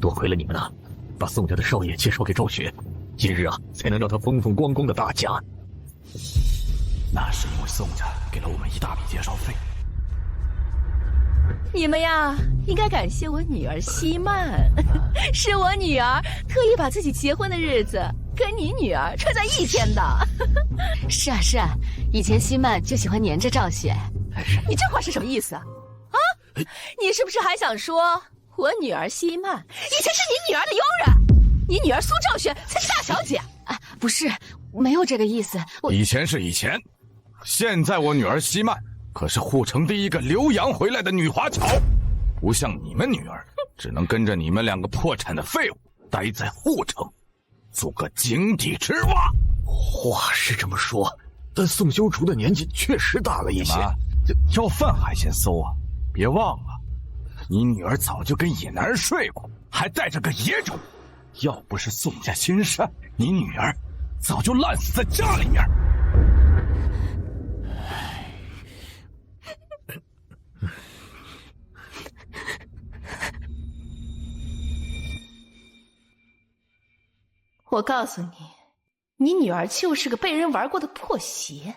多亏了你们啊，把宋家的少爷介绍给赵雪，今日啊才能让他风风光光的大家。那是因为宋家给了我们一大笔介绍费。你们呀，应该感谢我女儿希曼，是我女儿特意把自己结婚的日子跟你女儿串在一天的。是啊是啊，以前希曼就喜欢黏着赵雪。你这话是什么意思啊？啊，你是不是还想说我女儿希曼以前是你女儿的佣人，你女儿苏兆雪才是大小姐？啊，不是，没有这个意思。以前是以前，现在我女儿希曼可是护城第一个留洋回来的女华侨，不像你们女儿，只能跟着你们两个破产的废物待在护城，做个井底之蛙。话是这么说，但宋修厨的年纪确实大了一些。要饭还嫌馊啊！别忘了，你女儿早就跟野男人睡过，还带着个野种。要不是宋家心善，你女儿早就烂死在家里面。我告诉你，你女儿就是个被人玩过的破鞋。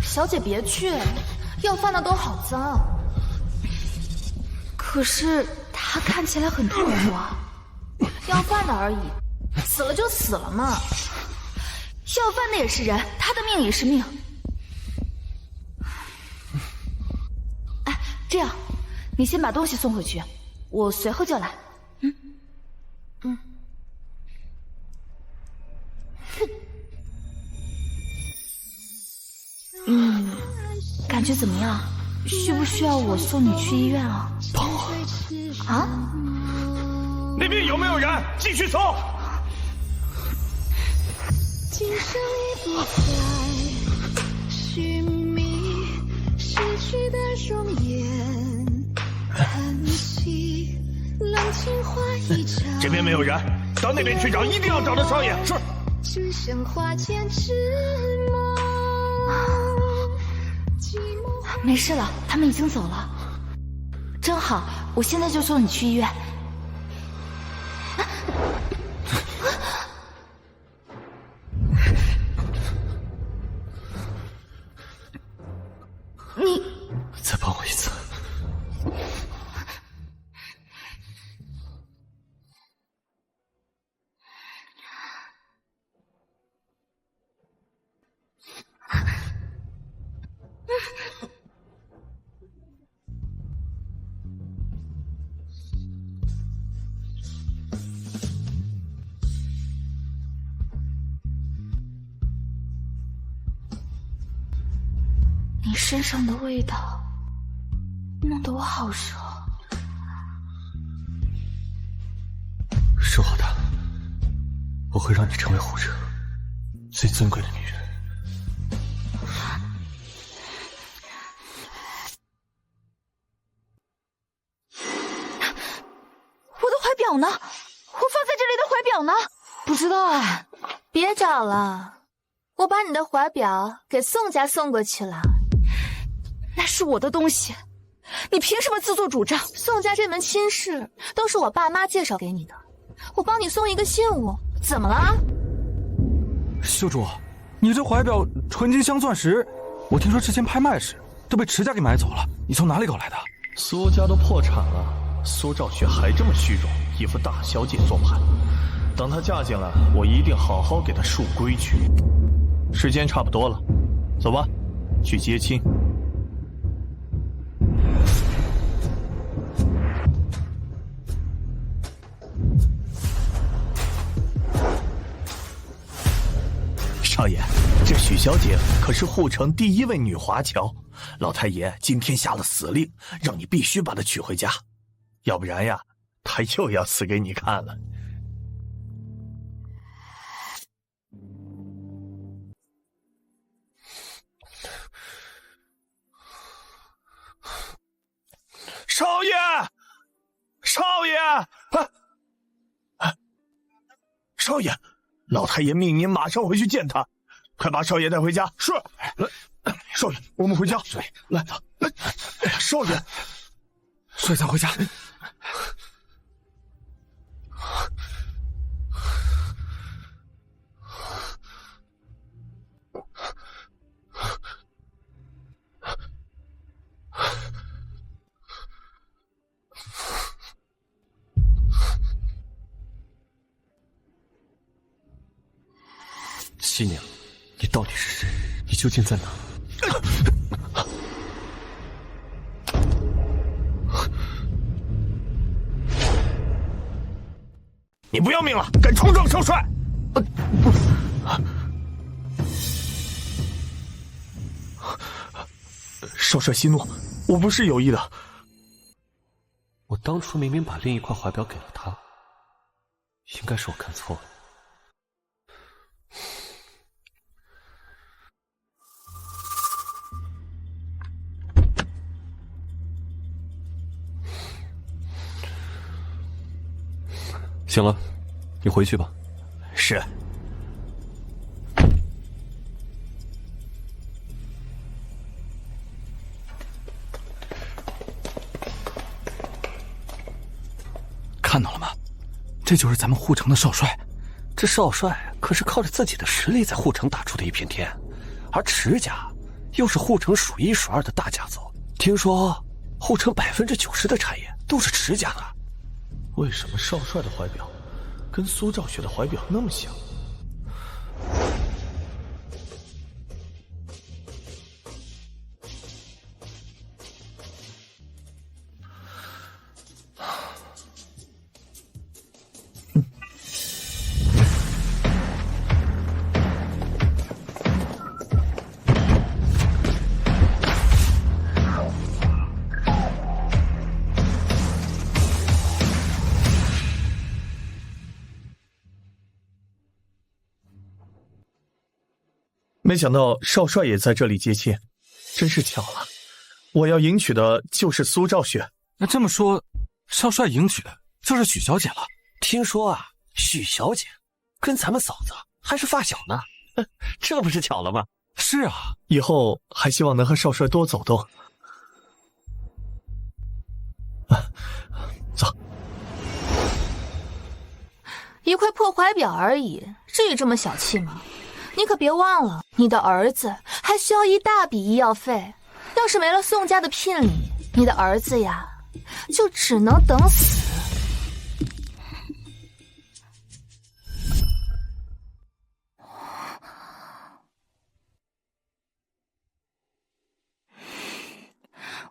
小姐别去，要饭的都好脏。可是他看起来很痛苦啊，要饭的而已，死了就死了嘛。要饭的也是人，他的命也是命。哎，这样，你先把东西送回去，我随后就来。感觉怎么样？需不需要我送你去医院啊？帮我啊？那边有没有人？继续送。今生已不再寻觅逝去的容颜，叹息冷清花一场。这边没有人，到那边去找，一定要找到少爷。是。只剩花间之梦。没事了，他们已经走了。正好，我现在就送你去医院。你再帮我一次。你身上的味道弄得我好热。是我的，我会让你成为护城最尊贵的女人。我的怀表呢？我放在这里的怀表呢？不知道啊。别找了，我把你的怀表给宋家送过去了。那是我的东西，你凭什么自作主张？宋家这门亲事都是我爸妈介绍给你的，我帮你送一个信物，怎么了？修主，你这怀表纯金镶钻石，我听说之前拍卖时都被池家给买走了，你从哪里搞来的？苏家都破产了，苏兆雪还这么虚荣，一副大小姐做派。等她嫁进来，我一定好好给她树规矩。时间差不多了，走吧，去接亲。少爷，这许小姐可是护城第一位女华侨，老太爷今天下了死令，让你必须把她娶回家，要不然呀，他又要死给你看了。少爷，少爷，少爷，老太爷命您马上回去见他，快把少爷带回家。是，来，少爷，我们回家。来，少爷，少爷，咱回家。西娘，你到底是谁？你究竟在哪？你不要命了？敢冲撞少帅！少帅息怒，我不是有意的。我当初明明把另一块怀表给了他，应该是我看错了。行了，你回去吧。是。看到了吗？这就是咱们护城的少帅。这少帅可是靠着自己的实力在护城打出的一片天，而池家又是护城数一数二的大家族。听说护城90%的产业都是池家的。为什么少帅的怀表跟苏兆雪的怀表那么像？没想到少帅也在这里接亲，真是巧了。我要迎娶的就是苏兆雪。那这么说，少帅迎娶的就是许小姐了。听说啊，许小姐跟咱们嫂子还是发小呢，这不是巧了吗？是啊，以后还希望能和少帅多走动。走。一块破怀表而已，至于这么小气吗？你可别忘了，你的儿子还需要一大笔医药费。要是没了宋家的聘礼，你的儿子呀，就只能等死。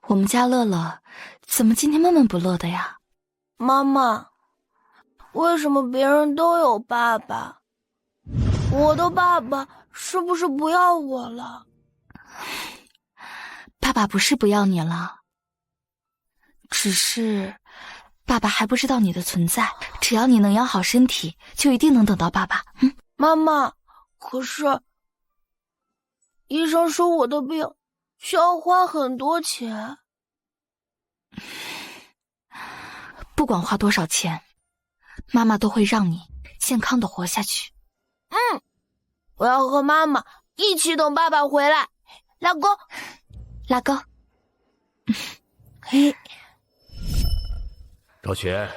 我们家乐乐怎么今天闷闷不乐的呀？妈妈，为什么别人都有爸爸？我的爸爸是不是不要我了？爸爸不是不要你了，只是爸爸还不知道你的存在。只要你能养好身体，就一定能等到爸爸。妈妈，可是医生说我的病需要花很多钱。不管花多少钱，妈妈都会让你健康的活下去。我要和妈妈一起等爸爸回来。拉钩，拉钩。嘿，赵雪，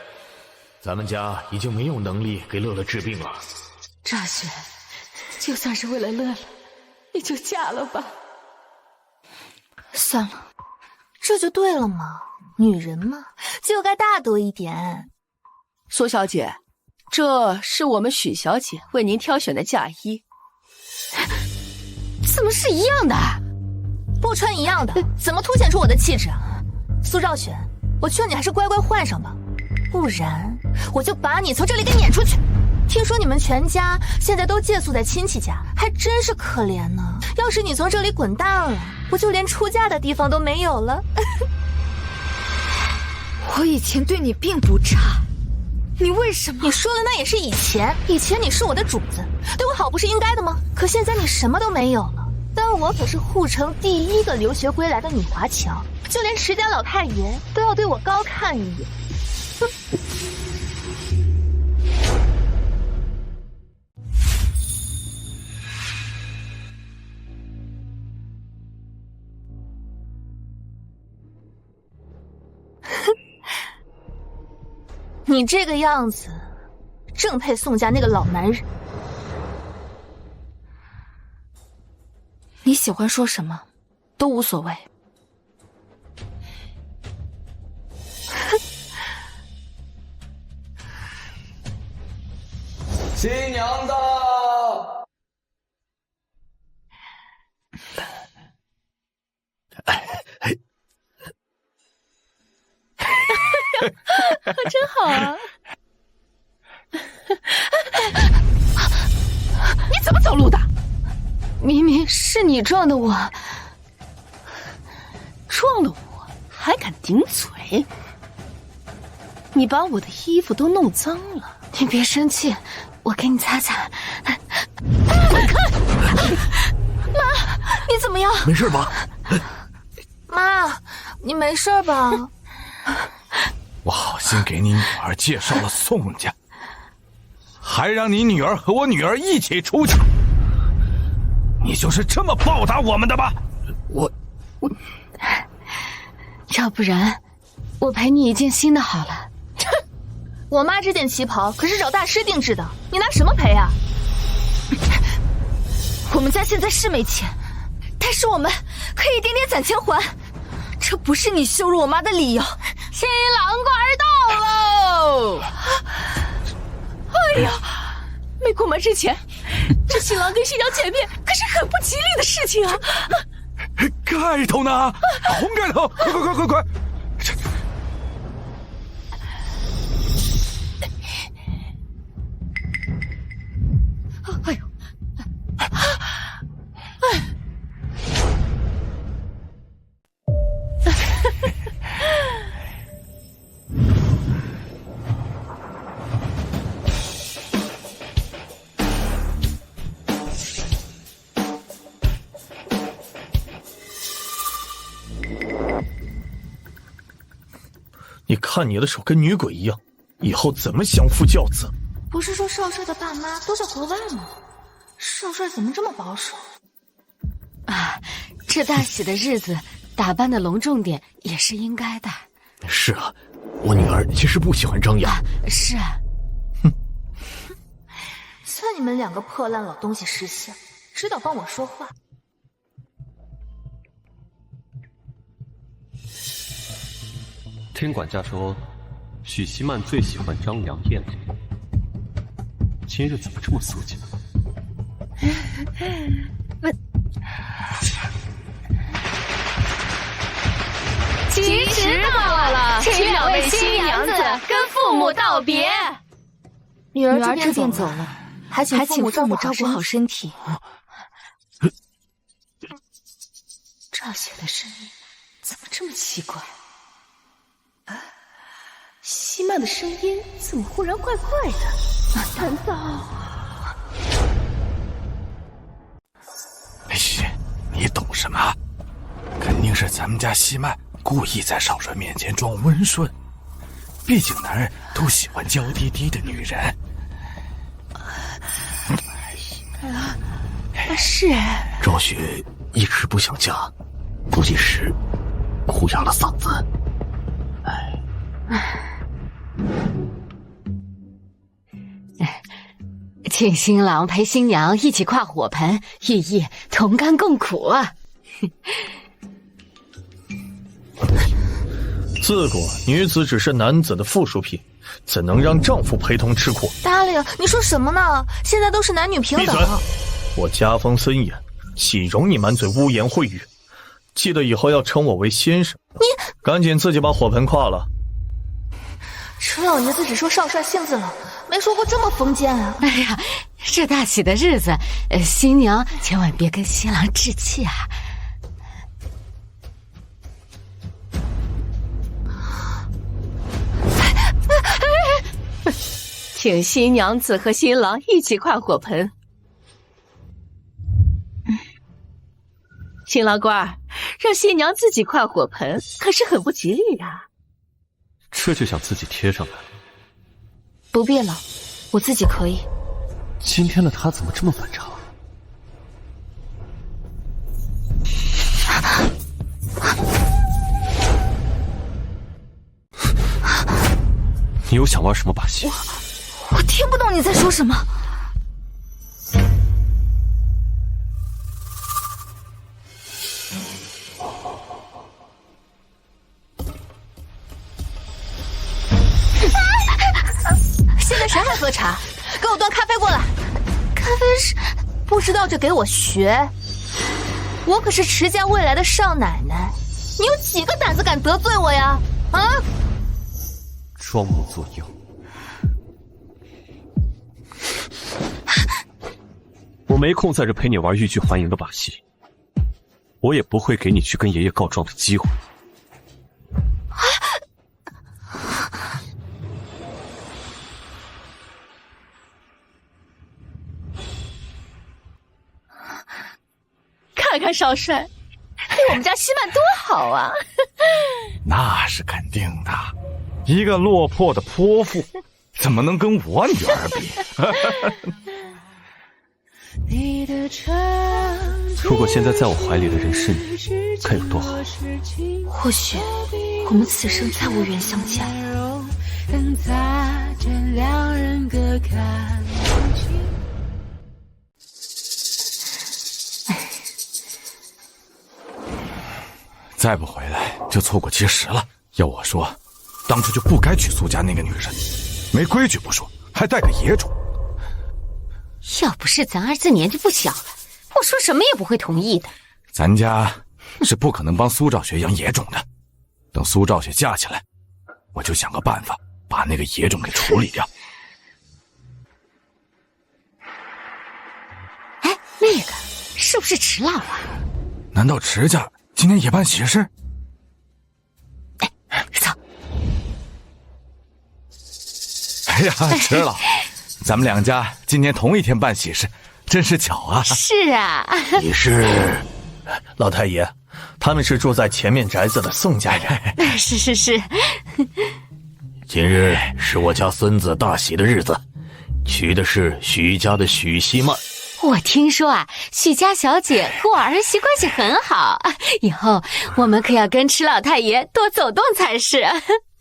咱们家已经没有能力给乐乐治病了。赵雪，就算是为了乐乐，你就嫁了吧。算了，这就对了嘛。女人嘛，就该大度一点。苏小姐，这是我们许小姐为您挑选的嫁衣。怎么是一样的？不穿一样的，怎么凸显出我的气质啊？苏兆雪，我劝你还是乖乖换上吧，不然我就把你从这里给撵出去。听说你们全家现在都借宿在亲戚家，还真是可怜呢。要是你从这里滚蛋了，我就连出嫁的地方都没有了。我以前对你并不差，你为什么？你说的那也是以前，以前你是我的主子，对我好不是应该的吗？可现在你什么都没有了。但我可是护城第一个留学归来的女华侨，就连池家老太爷都要对我高看一眼。哼！你这个样子，正配宋家那个老男人。你喜欢说什么，都无所谓。新娘到！真好啊！你怎么走路的？明明是你撞的我，撞了我还敢顶嘴？你把我的衣服都弄脏了。你别生气，我给你擦擦。滚开！妈，你怎么样？没事吧？妈，你没事吧？我好心给你女儿介绍了宋家，还让你女儿和我女儿一起出嫁，你就是这么报答我们的吧？我，要不然，我赔你一件新的好了。我妈这件旗袍可是找大师定制的，你拿什么赔啊？我们家现在是没钱，但是我们可以点点攒钱还，这不是你羞辱我妈的理由。新郎官到喽！哎呀，没过门之前，这新郎跟新娘见面可是很不吉利的事情啊！盖头呢？红盖头，快！哎呦！你看你的手跟女鬼一样，以后怎么相夫教子？不是说少帅的爸妈都在国外吗？少帅怎么这么保守？啊，这大喜的日子，打扮的隆重点也是应该的。是啊，我女儿其实不喜欢张扬。是啊。算你们两个破烂老东西识相，知道帮我说话。听管家说，许希曼最喜欢张扬艳丽，今日怎么这么俗气？吉时到了，请两位新娘子跟父母道别。女儿这边走了，还请父母照顾好身体。赵雪的声音怎么这么奇怪？希曼的声音怎么忽然怪怪的？难道……嘘，你懂什么？肯定是咱们家希曼故意在少帅面前装温顺，毕竟男人都喜欢娇滴滴的女人。是。赵雪一直不想嫁，估计是哭哑了嗓子。请新郎陪新娘一起跨火盆，寓意同甘共苦啊！自古女子只是男子的附属品，怎能让丈夫陪同吃苦？达令，你说什么呢？现在都是男女平等。闭嘴！我家风森严，岂容你满嘴污言秽语？记得以后要称我为先生。你赶紧自己把火盆跨了。楚老爷子只说少帅性子冷，没说过这么封建啊！哎呀，这大喜的日子，新娘千万别跟新郎置气啊！请新娘子和新郎一起跨火盆。新郎官儿，让新娘自己跨火盆，可是很不吉利啊。这就想自己贴上来？不必了，我自己可以。今天的他怎么这么反常？你又想玩什么把戏？我听不懂你在说什么。现在谁还喝茶？给我端咖啡过来。咖啡是不知道就给我学。我可是池家未来的少奶奶，你有几个胆子敢得罪我呀？啊！装模作样。我没空在这陪你玩欲拒还迎的把戏，我也不会给你去跟爷爷告状的机会。看看少帅，对我们家西曼多好啊！那是肯定的，一个落魄的泼妇，怎么能跟我女儿比？如果现在在我怀里的人是你，该有多好！或许我们此生再无缘相见。再不回来就错过吉时了。要我说，当初就不该娶苏家那个女人，没规矩不说，还带个野种。要不是咱儿子年纪不小了，我说什么也不会同意的。咱家是不可能帮苏兆雪养野种的。等苏兆雪嫁起来，我就想个办法把那个野种给处理掉。哎，那个是不是池老啊？难道池家今天也办喜事？走。哎呀，池老，咱们两家今天同一天办喜事，真是巧啊！是啊。你是老太爷，他们是住在前面宅子的宋家人。是。今日是我家孙子大喜的日子，娶的是许家的许希曼。我听说啊，许家小姐和我儿媳关系很好，以后我们可要跟池老太爷多走动才是。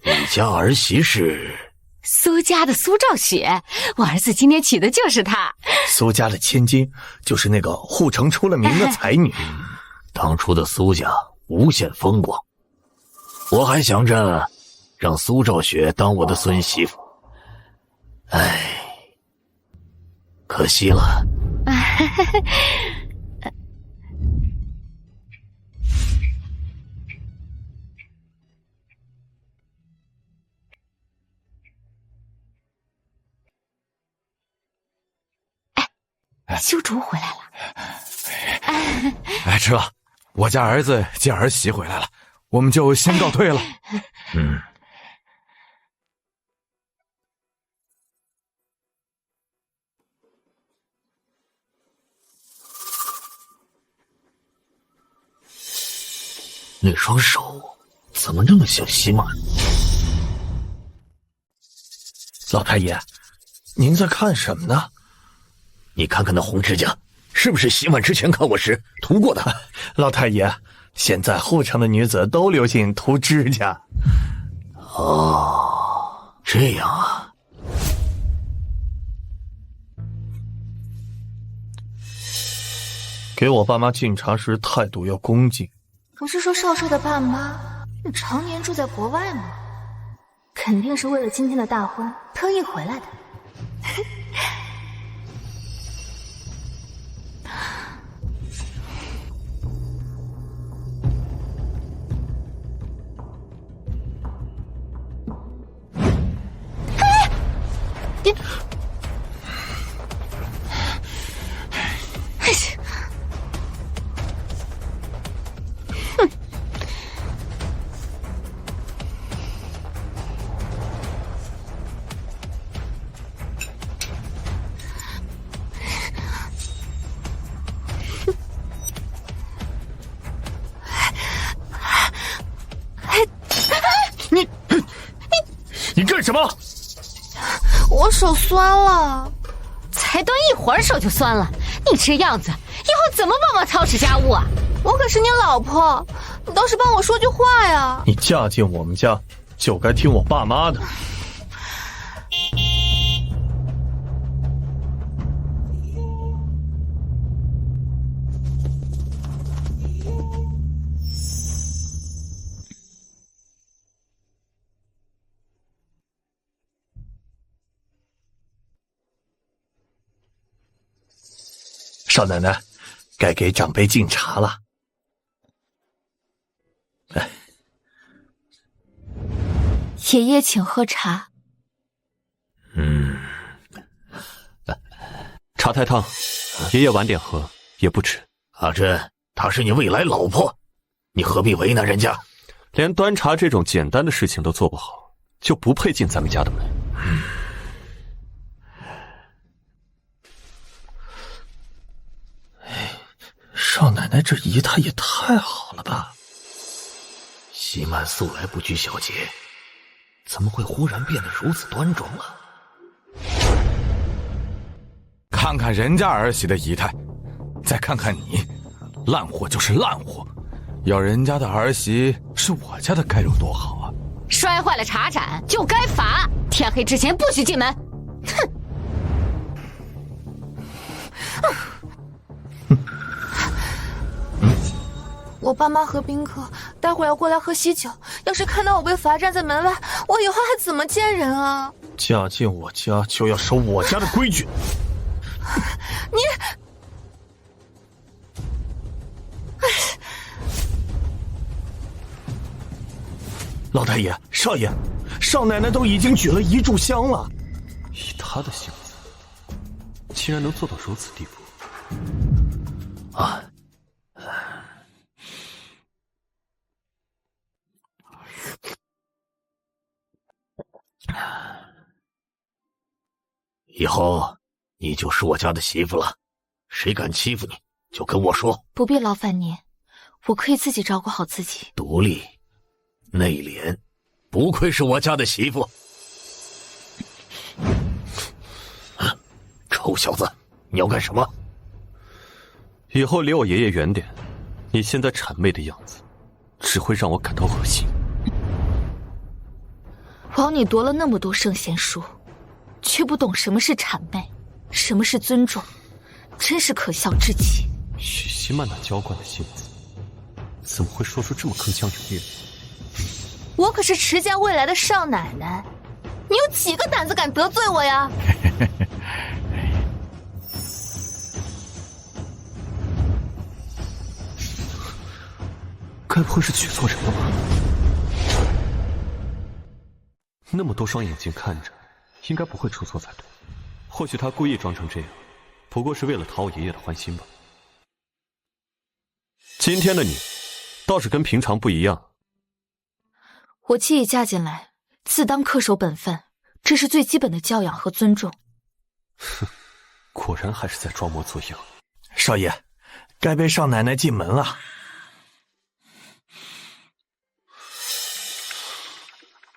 你家儿媳是苏家的苏兆雪，我儿子今天娶的就是她。苏家的千金，就是那个护城出了名的才女。当初的苏家无限风光，我还想着让苏兆雪当我的孙媳妇，唉，可惜了。修竹回来了。哎，池老，我家儿子接儿媳回来了，我们就先告退了。那双手怎么那么像西曼？老太爷，您在看什么呢？你看看那红指甲，是不是西曼之前看我时涂过的？老太爷，现在后城的女子都流行涂指甲。哦，这样啊。给我爸妈敬茶时态度要恭敬。不是说少帅的爸妈常年住在国外吗？肯定是为了今天的大婚特意回来的。你干什么？我手酸了。才蹲一会儿手就酸了，你这样子以后怎么帮忙操持家务啊？我可是你老婆，你倒是帮我说句话呀！你嫁进我们家，就该听我爸妈的。少奶奶，该给长辈敬茶了。来，爷爷请喝茶。茶太烫，爷爷晚点喝也不迟。阿珍，她是你未来老婆，你何必为难人家？连端茶这种简单的事情都做不好，就不配进咱们家的门。少奶奶这仪态也太好了吧！西曼素来不拘小节，怎么会忽然变得如此端庄了？看看人家儿媳的仪态，再看看你，烂货就是烂货。要人家的儿媳是我家的，该有多好啊！摔坏了茶盏就该罚，天黑之前不许进门。哼！我爸妈和宾客待会儿要过来喝喜酒，要是看到我被罚站在门外，我以后还怎么见人啊？嫁进我家就要守我家的规矩。你，老太爷、少爷，少奶奶都已经举了一炷香了。以他的性子，竟然能做到如此地步。啊！以后你就是我家的媳妇了，谁敢欺负你，就跟我说。不必劳烦您，我可以自己照顾好自己。独立、内敛，不愧是我家的媳妇。臭小子，你要干什么？以后离我爷爷远点，你现在谄媚的样子，只会让我感到恶心。枉你读了那么多圣贤书，却不懂什么是谄媚，什么是尊重，真是可笑至极。许希曼那娇惯的性子，怎么会说出这么铿锵有力？我可是池家未来的少奶奶，你有几个胆子敢得罪我呀？该不会是娶错人了吧？那么多双眼睛看着，应该不会出错才对。或许他故意装成这样，不过是为了讨我爷爷的欢心吧。今天的你，倒是跟平常不一样。我既已嫁进来，自当恪守本分，这是最基本的教养和尊重。哼，果然还是在装模作样。少爷，该被少奶奶进门了。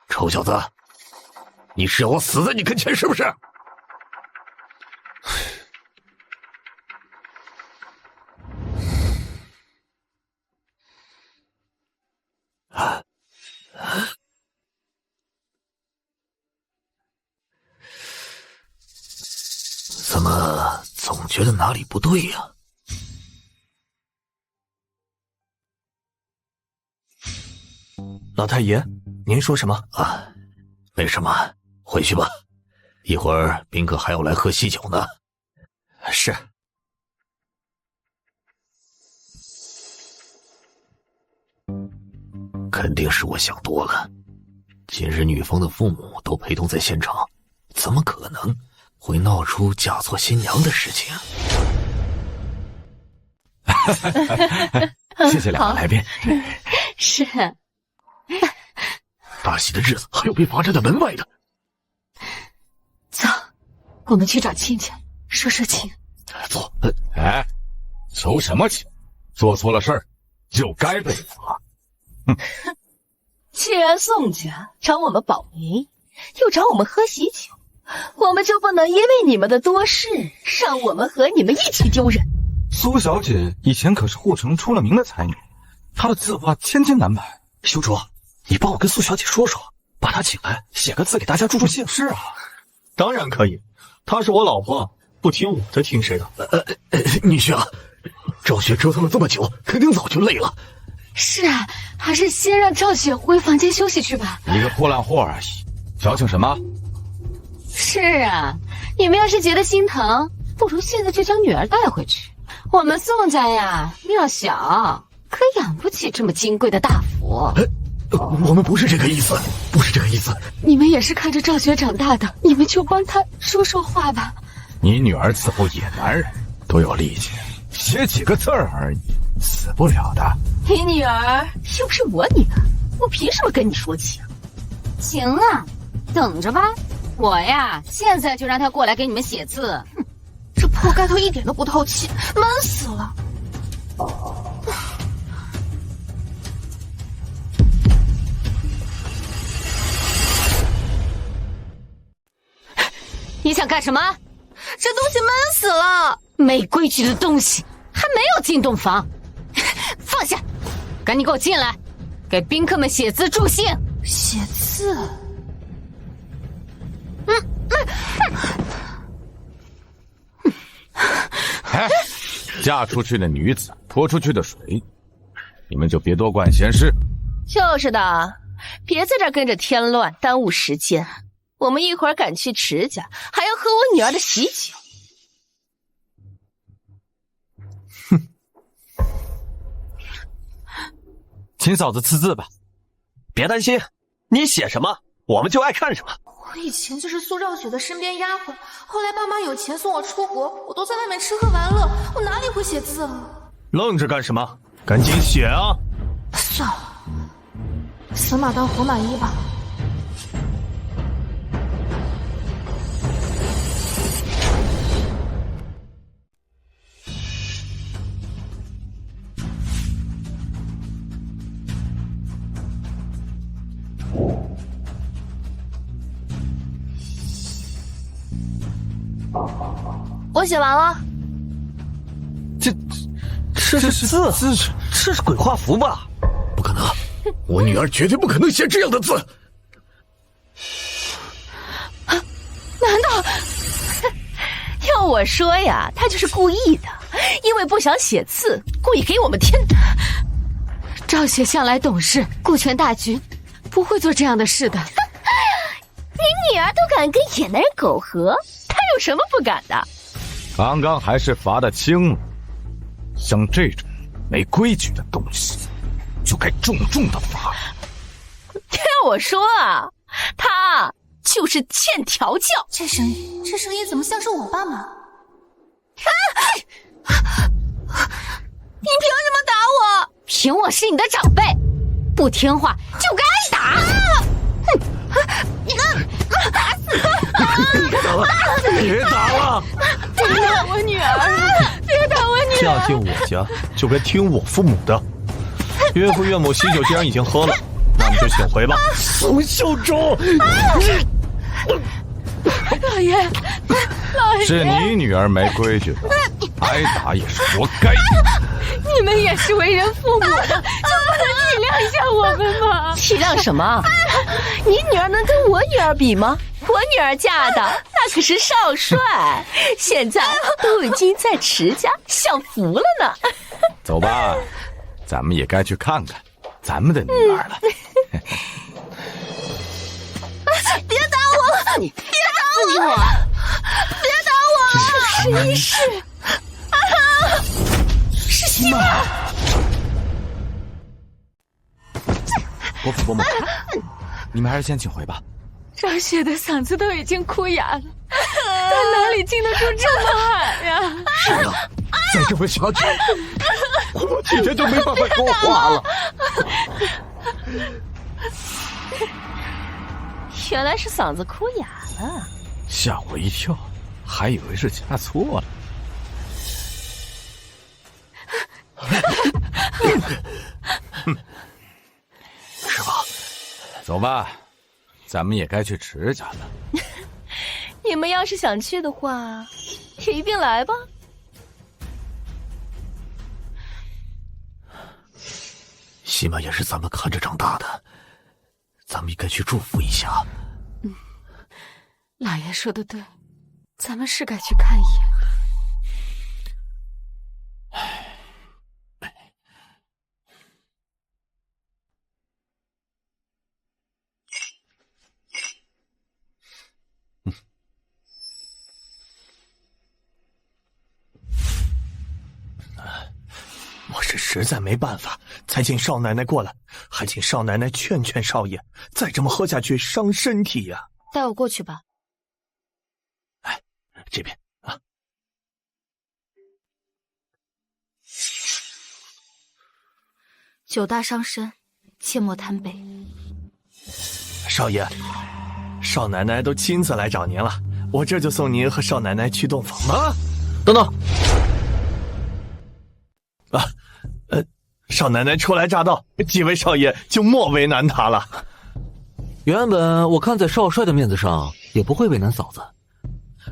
臭小子，你是要我死在你跟前是不是？怎么总觉得哪里不对呀？老太爷，您说什么啊？没什么，回去吧。一会儿宾客还要来喝喜酒呢。是。肯定是我想多了。今日女方的父母都陪同在现场，怎么可能会闹出嫁错新娘的事情？谢谢两位来宾。是。大喜的日子还有被罚站在门外的。走，我们去找亲戚说说情。走。哎，求什么情？做错了事儿就该被罚。既然宋家找我们保媒，又找我们喝喜酒，我们就不能因为你们的多事，让我们和你们一起丢人？苏小姐以前可是护城出了名的才女，她的字画千金难买。修竹，你帮我跟苏小姐说说，把她请来，写个字给大家助助兴。是啊，当然可以。她是我老婆，不听我的，听谁的？女婿啊，赵雪折腾了这么久，肯定早就累了。是啊，还是先让赵雪回房间休息去吧。一个破烂货而已，矫情什么？是啊，你们要是觉得心疼，不如现在就将女儿带回去。我们宋家呀，庙小，可养不起这么金贵的大福。我们不是这个意思，不是这个意思。你们也是看着赵雪长大的，你们就帮她说说话吧。你女儿伺候野男人，多有力气，写几个字儿而已，死不了的。你女儿又不是我女儿，我凭什么跟你说情？行啊，等着吧，我呀，现在就让她过来给你们写字。哼，这破盖头一点都不透气，闷死了。你想干什么？这东西闷死了！没规矩的东西，还没有进洞房，放下！赶紧给我进来，给宾客们写字助兴。写字？哎，嫁出去的女子泼出去的水，你们就别多管闲事。就是的，别在这儿跟着添乱，耽误时间。我们一会儿赶去池家，还要喝我女儿的喜酒。哼，请嫂子赐字吧。别担心，你写什么，我们就爱看什么。我以前就是苏兆雪的身边丫鬟，后来爸妈有钱送我出国，我都在外面吃喝玩乐，我哪里会写字啊？愣着干什么？赶紧写啊！算了，死马当活马医吧。我写完了。这是字，这是鬼画符吧？不可能，我女儿绝对不可能写这样的字。难道要我说呀，她就是故意的，因为不想写字，故意给我们添。赵雪向来懂事，顾全大局，不会做这样的事的。你女儿都敢跟野男人苟合，她有什么不敢的？刚刚还是罚得轻，像这种没规矩的东西，就该重重的罚。听我说啊，她就是欠调教。这声音怎么像是我爸妈？你凭什么打我？凭我是你的长辈，不听话就该挨打。打死他！别打了！别打我女儿！别打我女儿！嫁进我家就该听我父母的。岳父岳母喜酒既然已经喝了，那你就请回吧。苏秀忠，老爷，老爷，是你女儿没规矩的，挨打也是活该。你们也是为人父母的，就不能体谅一下我们吗？体谅什么？你女儿能跟我女儿比吗？我女儿嫁的那可是少帅，现在都已经在池家享福了呢。走吧，咱们也该去看看咱们的女儿了。别打我！别打我！别打我！谁是？是西曼。伯父伯母，你们还是先请回吧。赵雪的嗓子都已经哭哑了，他哪里经得住这么喊呀？是啊，再这么下去，我今天就没办法说话了。原来是嗓子哭哑了，吓我一跳，还以为是掐错了。是吧？走吧，咱们也该去池家了。你们要是想去的话，也一并来吧。西曼也是咱们看着长大的，咱们应该去祝福一下。老爷说的对，咱们是该去看一眼。我是实在没办法，才请少奶奶过来，还请少奶奶劝劝少爷，再这么喝下去伤身体呀。带我过去吧。哎，这边啊。酒大伤身，切莫贪杯。少爷，少奶奶都亲自来找您了，我这就送您和少奶奶去洞房啊！等等。少奶奶初来乍到，几位少爷就莫为难她了。原本我看在少帅的面子上，也不会为难嫂子，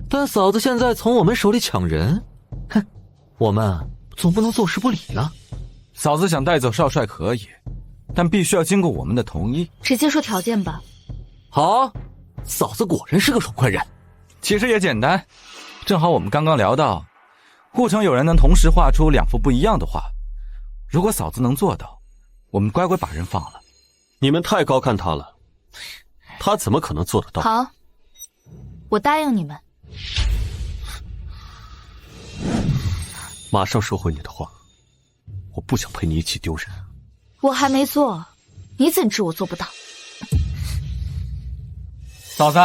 但嫂子现在从我们手里抢人，哼，我们总不能坐视不理啊。嫂子想带走少帅可以，但必须要经过我们的同意。直接说条件吧。好，嫂子果然是个爽快人。其实也简单，正好我们刚刚聊到，护城有人能同时画出2幅不一样的画。如果嫂子能做到，我们乖乖把人放了。你们太高看他了，他怎么可能做得到？好，我答应你们。马上收回你的话，我不想陪你一起丢人。我还没做，你怎知我做不到？嫂子，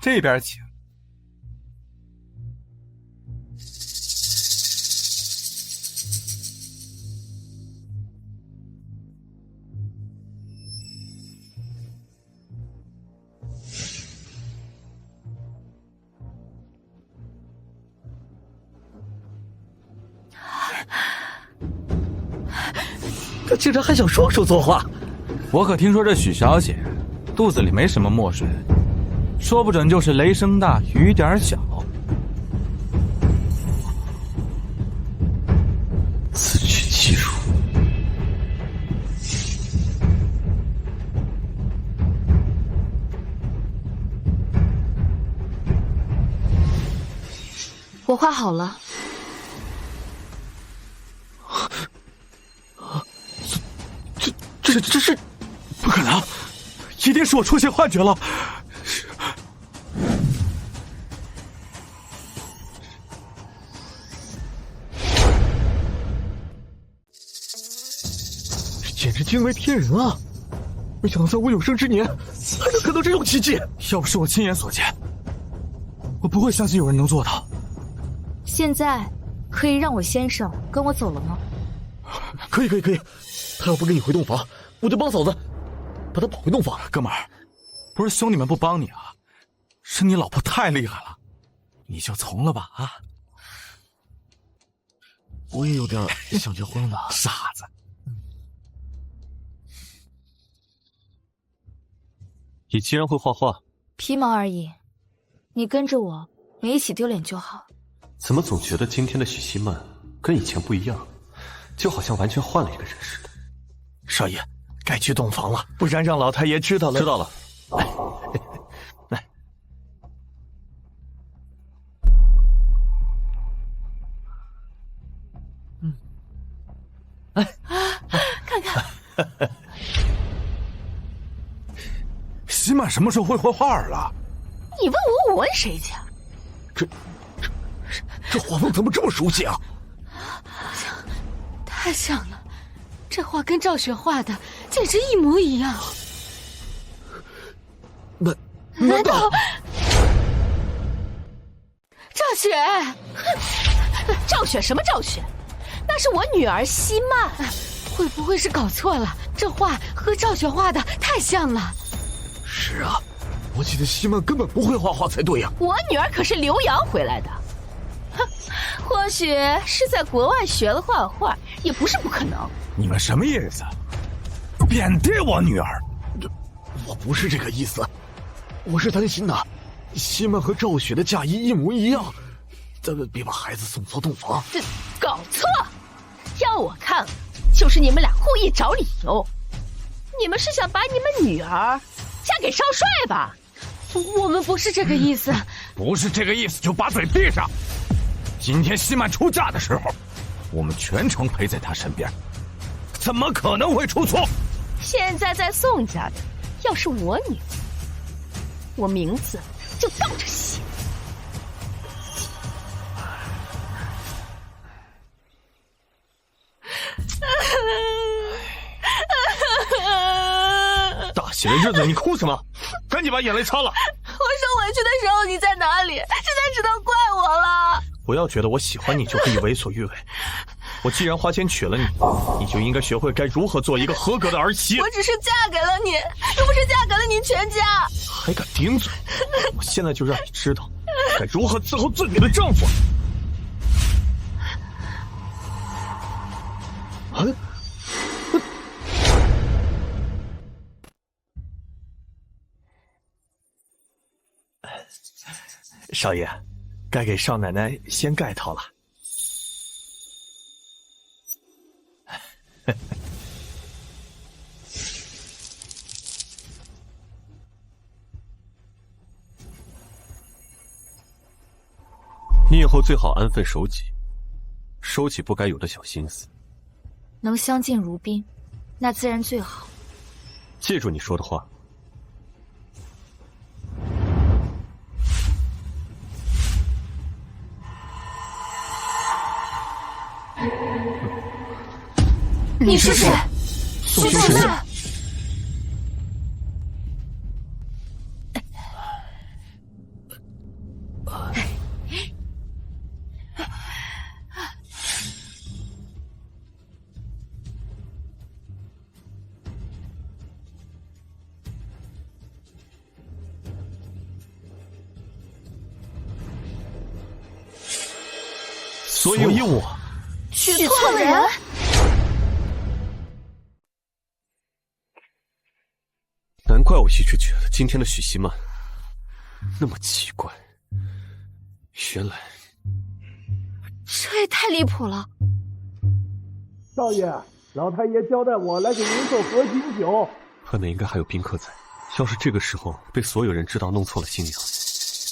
这边请。他竟然还想双手作画！我可听说这许小姐肚子里没什么墨水，说不准就是雷声大雨点小。自取其辱。我画好了。这是不可能，一定是我出现幻觉了。简直惊为天人啊！没想到在我有生之年还能看到这种奇迹。要不是我亲眼所见，我不会相信有人能做到。现在可以让我先生跟我走了吗？可以。他要不跟你回洞房，我就帮嫂子把他跑回洞房。哥们儿，不是兄弟们不帮你啊，是你老婆太厉害了，你就从了吧啊！我也有点想结婚了。傻子。你既然会画画，皮毛而已，你跟着我，没一起丢脸就好。怎么总觉得今天的许西曼跟以前不一样，就好像完全换了一个人似的？少爷，该去洞房了，不然让老太爷知道了。知道了。来，看看。西曼什么时候会画画了？你问我，我问谁去？这画风怎么这么熟悉啊？太像了，这画跟赵雪画的简直一模一样。难道赵雪？赵雪什么赵雪？那是我女儿西曼。会不会是搞错了？这画和赵雪画的太像了。是啊，我记得西曼根本不会画画才对呀。我女儿可是留洋回来的，哼，或许是在国外学了画画，也不是不可能。你们什么意思？贬低我女儿？我不是这个意思，我是担心呐，西曼和赵雪的嫁衣一模一样，咱们别把孩子送错洞房。搞错！要我看，就是你们俩故意找理由。你们是想把你们女儿嫁给少帅吧？我们不是这个意思。不是这个意思就把嘴闭上。今天西曼出嫁的时候，我们全程陪在她身边，怎么可能会出错？现在在宋家的，要是我女儿，我名字就倒着写。大喜的日子你哭什么？赶紧把眼泪擦了。我受委屈的时候你在哪里？现在只能怪我了。不要觉得我喜欢你就可以为所欲为。我既然花钱娶了你，你就应该学会该如何做一个合格的儿媳。我只是嫁给了你，又不是嫁给了你全家。还敢顶嘴！我现在就让你知道该如何伺候自己的丈夫。少爷，该给少奶奶掀盖头了。你以后最好安分守己，收起不该有的小心思。能相敬如宾，那自然最好。记住你说的话。你是谁？苏秋水。所以我娶错了人。难怪我一直觉得今天的许西曼那么奇怪，原来这也太离谱了。少爷，老太爷交代我来给您送合卺酒。外面应该还有宾客在，要是这个时候被所有人知道弄错了新娘，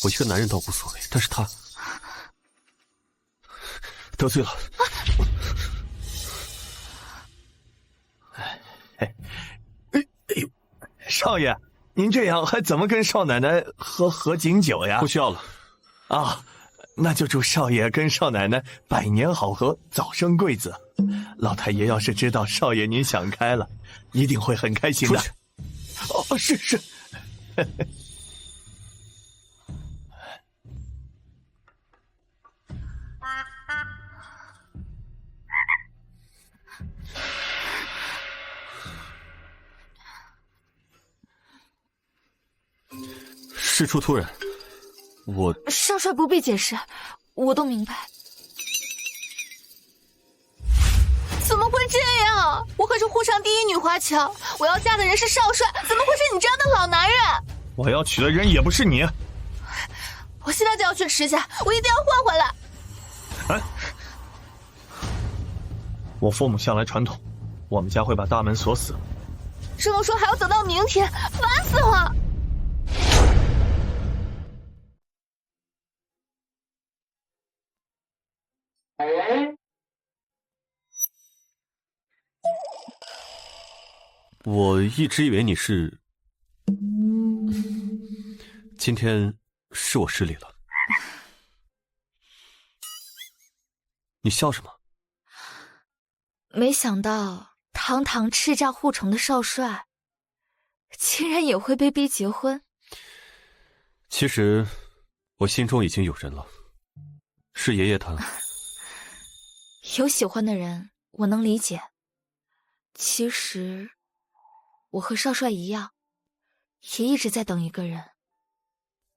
我一个男人倒无所谓，但是他得罪了。少爷，您这样还怎么跟少奶奶喝合卺酒呀？不需要了。啊，那就祝少爷跟少奶奶百年好合，早生贵子。老太爷要是知道少爷您想开了，一定会很开心的。哦，是。事出突然，少帅不必解释，我都明白。怎么会这样？我可是沪上第一女华侨，我要嫁的人是少帅，怎么会是你这样的老男人？我要娶的人也不是你。我现在就要去池家，我一定要换回来。哎，我父母向来传统，我们家会把大门锁死。这么说还要等到明天，烦死了！我一直以为你是……今天是我失礼了。你笑什么？没想到堂堂叱咤护城的少帅，竟然也会被逼结婚。其实我心中已经有人了，是爷爷他。有喜欢的人，我能理解。其实我和少帅一样，也一直在等一个人。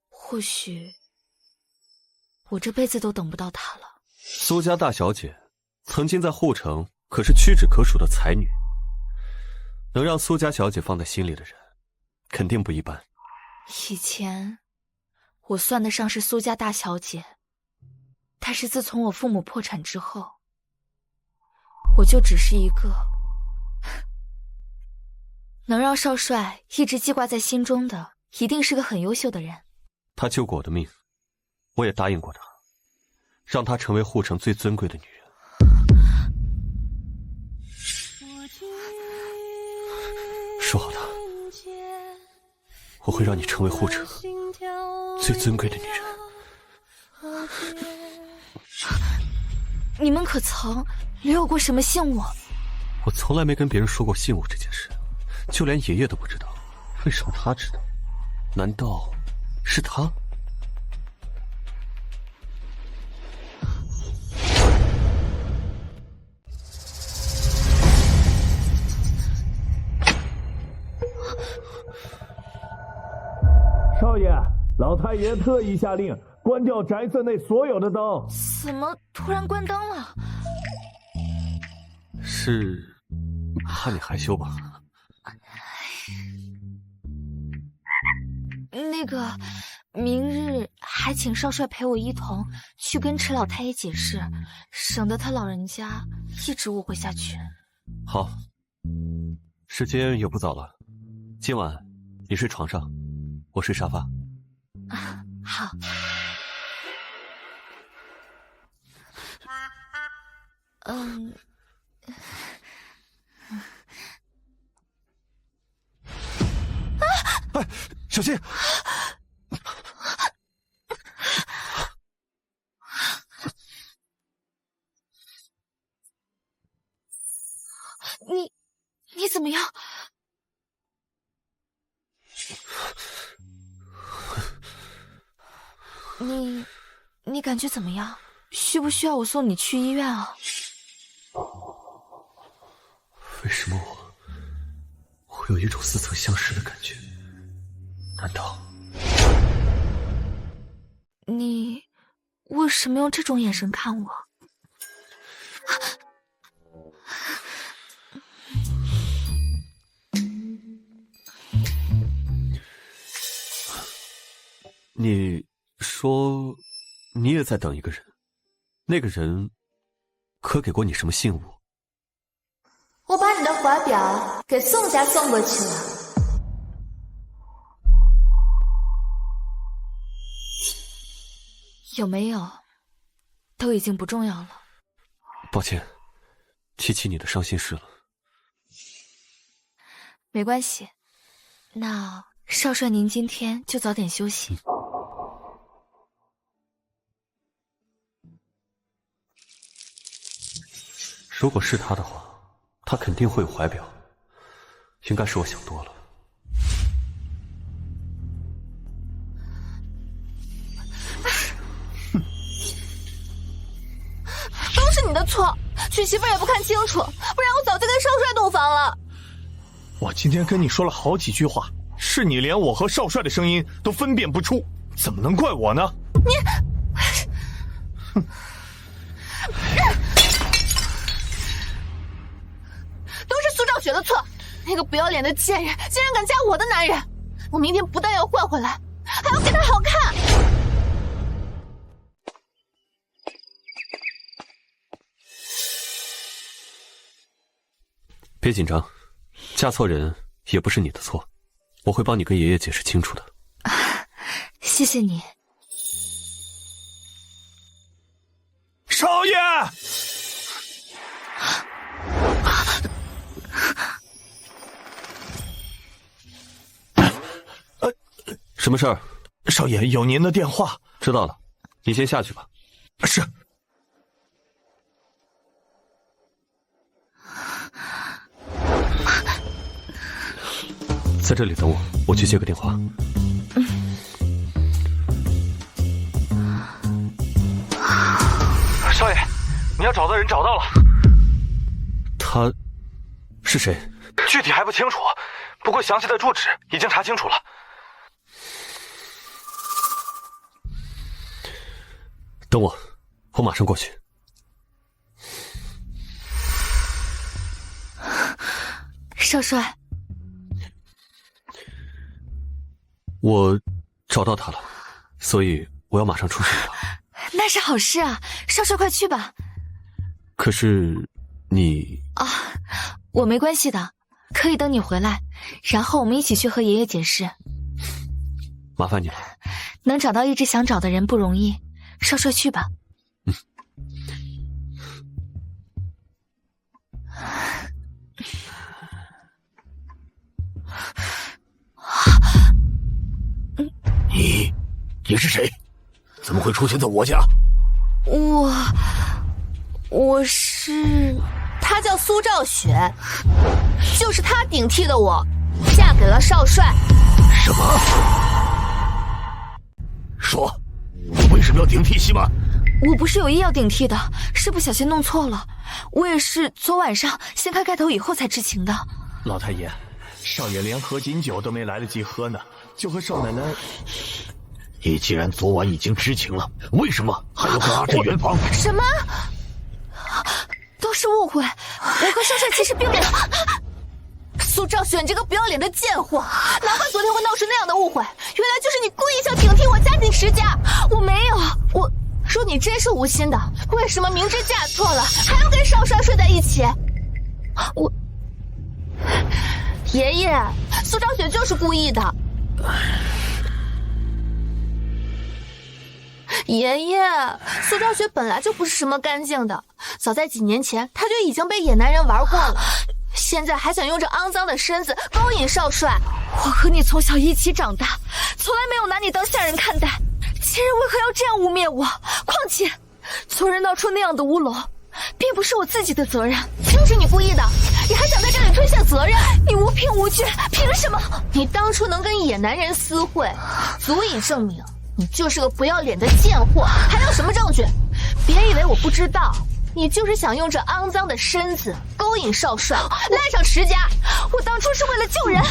或许我这辈子都等不到他了。苏家大小姐曾经在护城可是屈指可数的才女，能让苏家小姐放在心里的人，肯定不一般。以前我算得上是苏家大小姐，但是自从我父母破产之后，我就只是一个能让少帅一直记挂在心中的，一定是个很优秀的人。他救过我的命，我也答应过他，让他成为护城最尊贵的女人。说好的，我会让你成为护城最尊贵的女人。你们可曾留有过什么信物？我从来没跟别人说过信物这件事，就连爷爷都不知道。为什么他知道？难道是他？少爷，老太爷特意下令关掉宅子内所有的灯。怎么突然关灯了？是怕你害羞吧？那个，明日还请少帅陪我一同去跟池老太爷解释，省得他老人家一直误会下去。好，时间也不早了，今晚你睡床上，我睡沙发。好。哎，小心！你怎么样？你感觉怎么样？需不需要我送你去医院啊？为什么我有一种似曾相识的感觉？难道你为什么用这种眼神看我？你说你也在等一个人，那个人可给过你什么信物？我把你的怀表给宋家送过去了。有没有都已经不重要了。抱歉，提起你的伤心事了。没关系，那少帅您今天就早点休息。如果是他的话，他肯定会有怀表，应该是我想多了。都是你的错，娶媳妇也不看清楚，不然我早就跟少帅洞房了。我今天跟你说了好几句话，是你连我和少帅的声音都分辨不出，怎么能怪我呢？你，都是苏兆雪的错，那个不要脸的贱人竟然敢嫁我的男人，我明天不但要换回来，还要给他好看。别紧张，嫁错人也不是你的错，我会帮你跟爷爷解释清楚的。谢谢你，少爷。什么事儿？少爷，有您的电话。知道了，你先下去吧。是。在这里等我，我去接个电话。少爷，你要找的人找到了。他是谁？具体还不清楚，不过详细的住址已经查清楚了。等我，我马上过去。少帅，我找到他了，所以我要马上出手了。那是好事啊，少帅快去吧。可是你我没关系的，可以等你回来，然后我们一起去和爷爷解释。麻烦你了。能找到一直想找的人不容易，少帅去吧。你是谁？怎么会出现在我家？我是，她叫苏兆雪，就是她顶替的我，嫁给了少帅。什么？说，你为什么要顶替西曼？我不是有意要顶替的，是不小心弄错了。我也是昨晚上掀开盖头以后才知情的。老太爷，少爷连合卺酒都没来得及喝呢，就和少奶奶。你既然昨晚已经知情了，为什么还要跟阿珍圆房？什么？都是误会，我和少帅其实并没有。苏兆雪，你这个不要脸的贱货！哪怕昨天会闹出那样的误会，原来就是你故意想顶替我家境石家。我没有，我说你真是无心的，为什么明知嫁错了，还要跟少帅睡在一起？爷爷，苏兆雪就是故意的。爷爷，苏兆雪本来就不是什么干净的，早在几年前，她就已经被野男人玩过了，现在还想用这肮脏的身子勾引少帅。我和你从小一起长大，从来没有拿你当下人看待，前人为何要这样污蔑我？况且，昨日闹出那样的乌龙，并不是我自己的责任，就是你故意的，你还想在这里推卸责任？你无凭无据，凭什么？你当初能跟野男人私会，足以证明你就是个不要脸的贱货，还要什么证据？别以为我不知道，你就是想用这肮脏的身子勾引少帅，赖上池家。我当初是为了救人。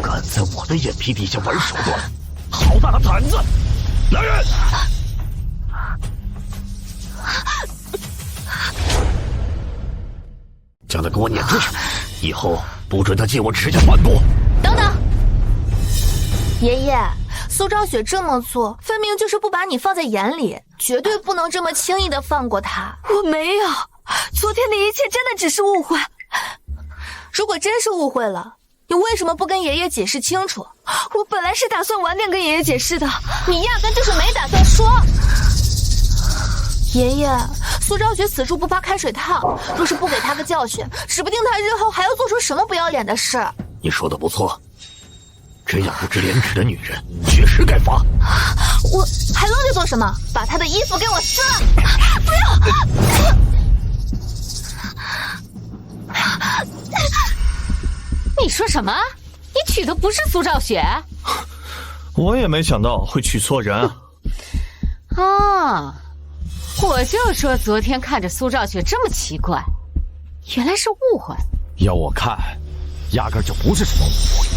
敢在我的眼皮底下玩手段，好大的胆子！来人！将他给我撵出去，以后不准他进我池家半步。等等。爷爷，苏兆雪这么做，分明就是不把你放在眼里，绝对不能这么轻易的放过她。我没有，昨天的一切真的只是误会。如果真是误会了，你为什么不跟爷爷解释清楚？我本来是打算晚点跟爷爷解释的，你压根就是没打算说。爷爷，苏兆雪死猪不怕开水烫，若是不给她个教训，指不定她日后还要做出什么不要脸的事。你说的不错。这样不知廉耻的女人，确实该罚。我还愣着做什么？把她的衣服给我撕了！不要！你说什么？你娶的不是苏兆雪？我也没想到会娶错人啊！啊，我就说昨天看着苏兆雪这么奇怪，原来是误会。要我看，压根就不是什么误会。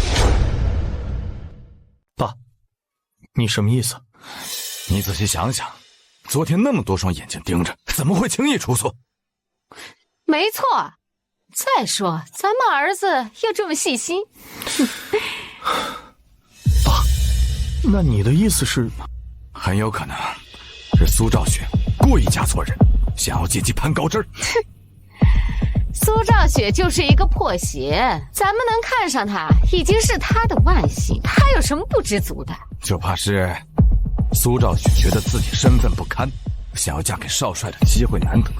爸，你什么意思？你仔细想想，昨天那么多双眼睛盯着，怎么会轻易出错？没错。再说，咱们儿子又这么细心。爸，那你的意思是？很有可能是苏兆雪故意嫁错人，想要借机攀高枝儿。苏兆雪就是一个破鞋，咱们能看上她，已经是她的万幸，她有什么不知足的？就怕是苏兆雪觉得自己身份不堪，想要嫁给少帅的机会难得，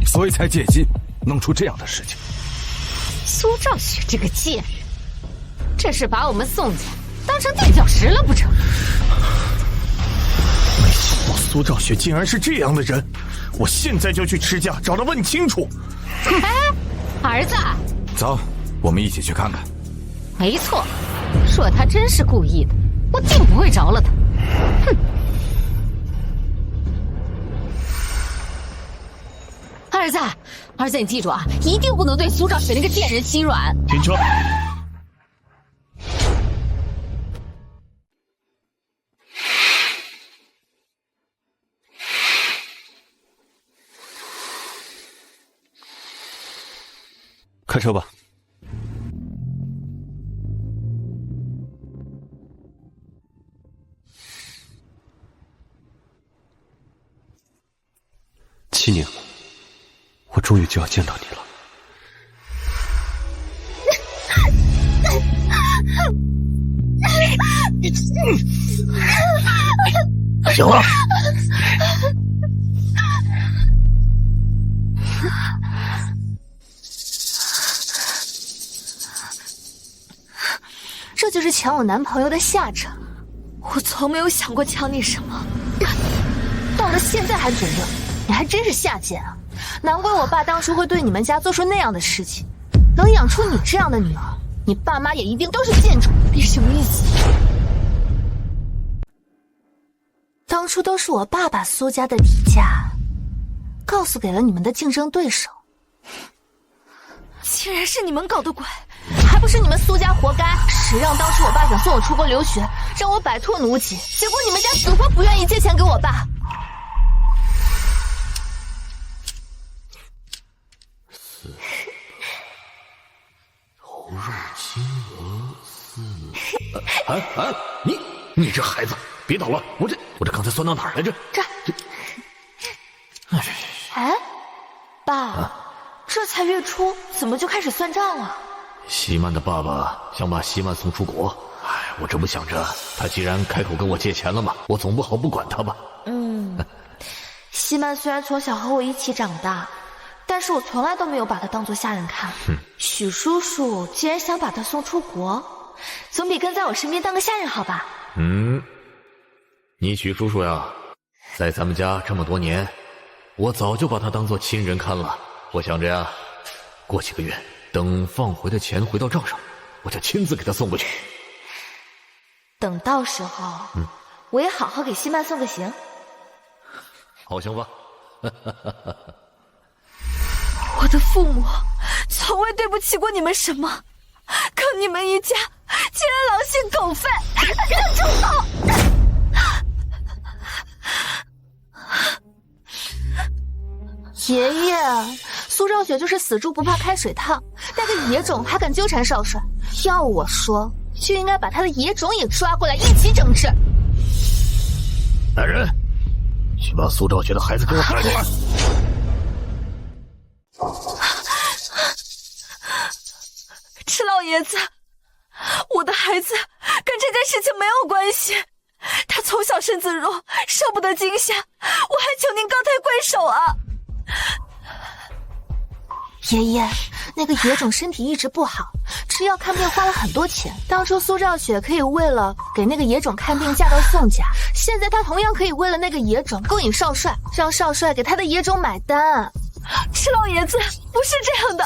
所以才借机弄出这样的事情。苏兆雪这个贱人，这是把我们宋家当成垫脚石了不成？没想到苏兆雪竟然是这样的人，我现在就去池家找他问清楚。哎，儿子，走，我们一起去看看。没错，若他真是故意的，我定不会饶了他。哼！儿子，你记住啊，一定不能对苏兆雪那个贱人心软。停车！开车吧。7年了，我终于就要见到你了。行了，这就是抢我男朋友的下场。我从没有想过抢你什么，到了现在还嘴硬，你还真是下贱啊！难怪我爸当初会对你们家做出那样的事情，能养出你这样的女儿，你爸妈也一定都是贱种。你什么意思？当初都是我爸把苏家的底价告诉给了你们的竞争对手，竟然是你们搞的鬼！还不是你们苏家活该！谁让当初我爸想送我出国留学，让我摆脱奴籍，结果你们家死活不愿意借钱给我爸。投入金额你这孩子，别捣乱！我这刚才算到哪儿来着？哎，爸，这才月初，怎么就开始算账了？西曼的爸爸想把西曼送出国，我这不想着，他既然开口跟我借钱了嘛，我总不好不管他吧。西曼虽然从小和我一起长大，但是我从来都没有把他当作下人看。许叔叔既然想把他送出国，总比跟在我身边当个下人好吧？你许叔叔呀，在咱们家这么多年，我早就把他当作亲人看了。我想着呀，过几个月等放回的钱回到账上，我就亲自给他送过去。等到时候，我也好好给西曼送个行。好行吧。我的父母从未对不起过你们什么，可你们一家竟然狼心狗肺，让猪头！爷爷，苏兆雪就是死猪不怕开水烫，带个野种还敢纠缠少帅，要我说，就应该把他的野种也抓过来一起整治。来人，去把苏兆雪的孩子给我带过来。赤老爷子，我的孩子跟这件事情没有关系，他从小身子弱，受不得惊吓，我还求您高抬贵手啊！爷爷，那个野种身体一直不好，吃药看病花了很多钱。当初苏兆雪可以为了给那个野种看病嫁到宋家，现在她同样可以为了那个野种勾引少帅，让少帅给他的野种买单。赤老爷子，不是这样的，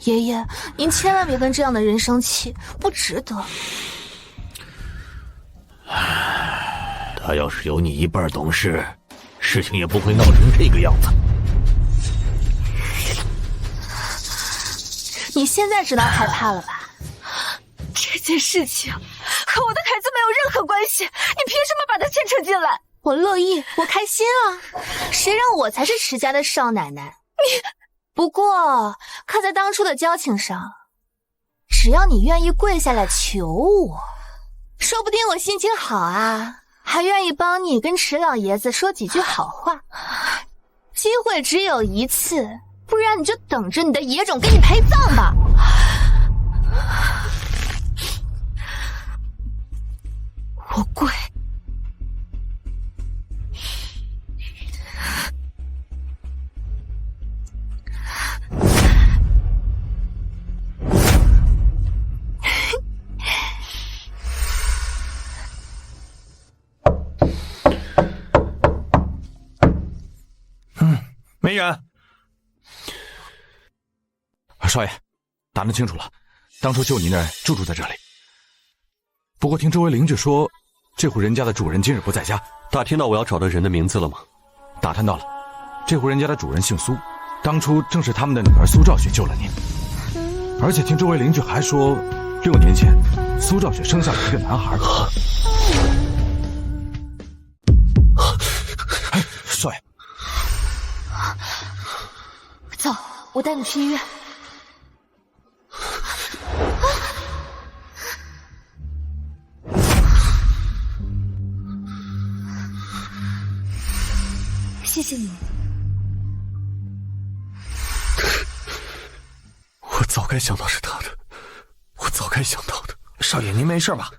爷爷，您千万别跟这样的人生气，不值得。他要是有你一半懂事，事情也不会闹成这个样子。你现在知道害怕了吧？这件事情和我的孩子没有任何关系，你凭什么把他牵扯进来？我乐意，我开心啊！谁让我才是池家的少奶奶？不过看在当初的交情上，只要你愿意跪下来求我，说不定我心情好啊，还愿意帮你跟池老爷子说几句好话。机会只有一次，不然你就等着你的野种给你陪葬吧。我跪。没人。少爷，打听清楚了，当初就你那儿住在这里。不过听周围邻居说，这户人家的主人今日不在家。打听到我要找的人的名字了吗？打探到了，这户人家的主人姓苏，当初正是他们的女儿苏兆雪救了您。而且听周围邻居还说，6年前苏兆雪生下了一个男孩。少爷，走，我带你去医院。谢你。我早该想到是他的，我早该想到的。少爷，您没事吧？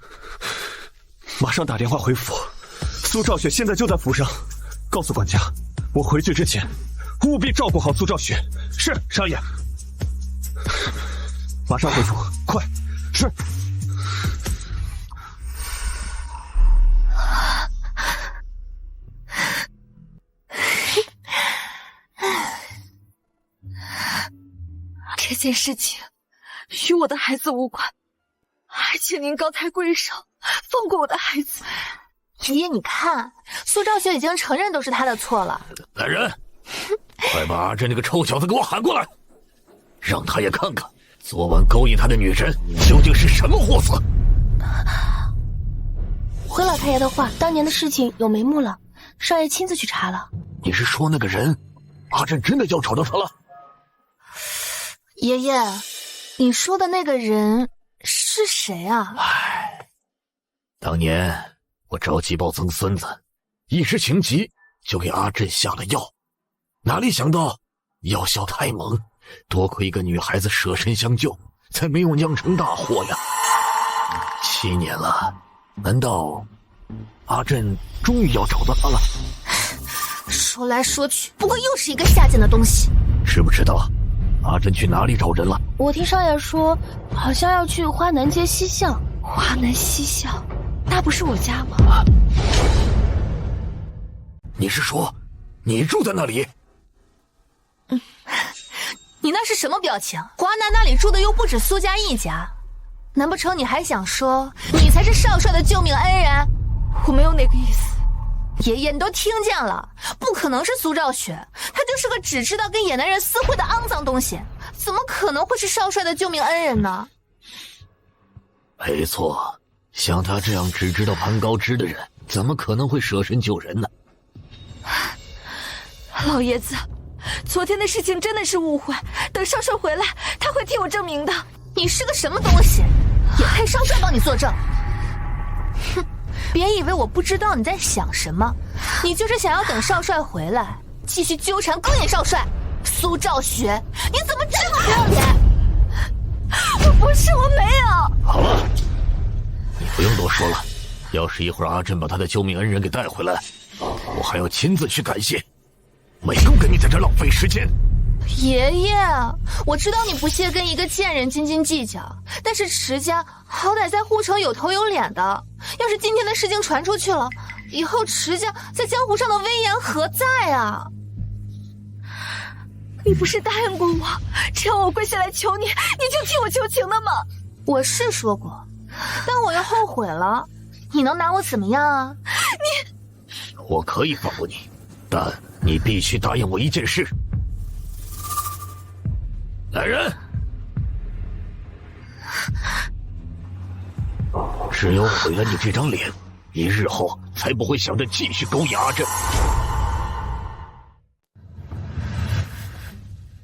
马上打电话回府。苏兆雪现在就在府上，告诉管家，我回去之前务必照顾好苏兆雪。是，少爷。马上回府，快！是。这件事情与我的孩子无关，还请您高抬贵手，放过我的孩子。爷爷，你看，苏兆雪已经承认都是他的错了。来人，快把阿珍那个臭小子给我喊过来，让他也看看昨晚勾引他的女人究竟是什么货色。回老太爷的话，当年的事情有眉目了，少爷亲自去查了。你是说那个人，阿珍真的要找到他了？爷爷，你说的那个人是谁啊？当年我着急抱曾孙子，一时情急就给阿珍下了药，哪里想到药效太猛，多亏一个女孩子舍身相救，才没有酿成大祸呀。7年了，难道阿珍终于要找到他了？说来说去，不过又是一个下贱的东西。知不知道阿珍去哪里找人了？我听少爷说，好像要去花南街西巷。花南西巷，那不是我家吗？你是说你住在那里？你那是什么表情？华南那里住的又不止苏家一家，难不成你还想说你才是少帅的救命恩人？我没有那个意思。爷爷，你都听见了，不可能是苏兆雪，她就是个只知道跟野男人私会的肮脏东西，怎么可能会是少帅的救命恩人呢？没错，像他这样只知道攀高枝的人，怎么可能会舍身救人呢？老爷子，昨天的事情真的是误会，等少帅回来，他会替我证明的。你是个什么东西，也配少帅帮你作证？哼！别以为我不知道你在想什么，你就是想要等少帅回来，继续纠缠勾引少帅。苏兆雪，你怎么这么不要脸？不是，我没有。好了，你不用多说了。要是一会儿阿珍把他的救命恩人给带回来，我还要亲自去感谢，没空跟你在这浪费时间。爷爷，我知道你不屑跟一个贱人斤斤计较，但是池家好歹在护城有头有脸的，要是今天的事情传出去了，以后池家在江湖上的威严何在啊？你不是答应过我，只要我跪下来求你，你就替我求情的吗？我是说过，但我又后悔了，你能拿我怎么样啊？我可以放过你，但你必须答应我一件事。来人！只有毁了你这张脸，你日后才不会想着继续勾引阿珍。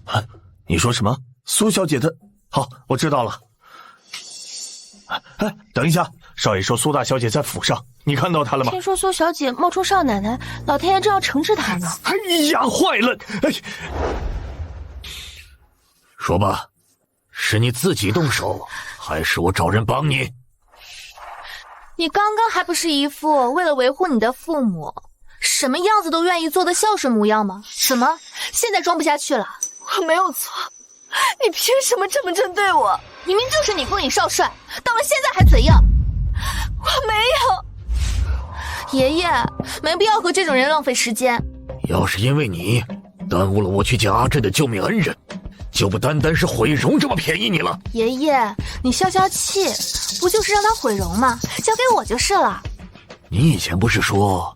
啊，你说什么？苏小姐的？好，我知道了。哎，等一下，少爷说苏大小姐在府上，你看到她了吗？听说苏小姐冒充少奶奶，老太爷正要惩治她呢。哎呀，坏了！哎，说吧，是你自己动手，还是我找人帮你？你刚刚还不是一副为了维护你的父母，什么样子都愿意做的孝顺模样吗？什么？现在装不下去了？我没有错，你凭什么这么针对我？明明就是你勾引少帅，到了现在还嘴硬。我没有。爷爷，没必要和这种人浪费时间。要是因为你耽误了我去见阿珍的救命恩人，就不单单是毁容这么便宜你了。爷爷，你消消气，不就是让他毁容吗？交给我就是了。你以前不是说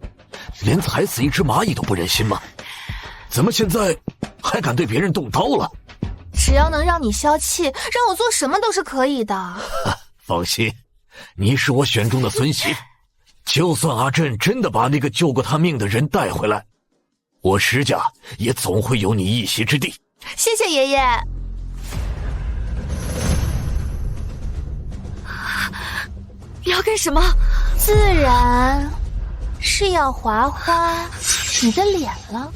连踩死一只蚂蚁都不忍心吗？怎么现在还敢对别人动刀了？只要能让你消气，让我做什么都是可以的。放心，你是我选中的孙媳妇，就算阿珍真的把那个救过她命的人带回来，我石家也总会有你一席之地。谢谢爷爷。你要干什么？自然是要划花你的脸了。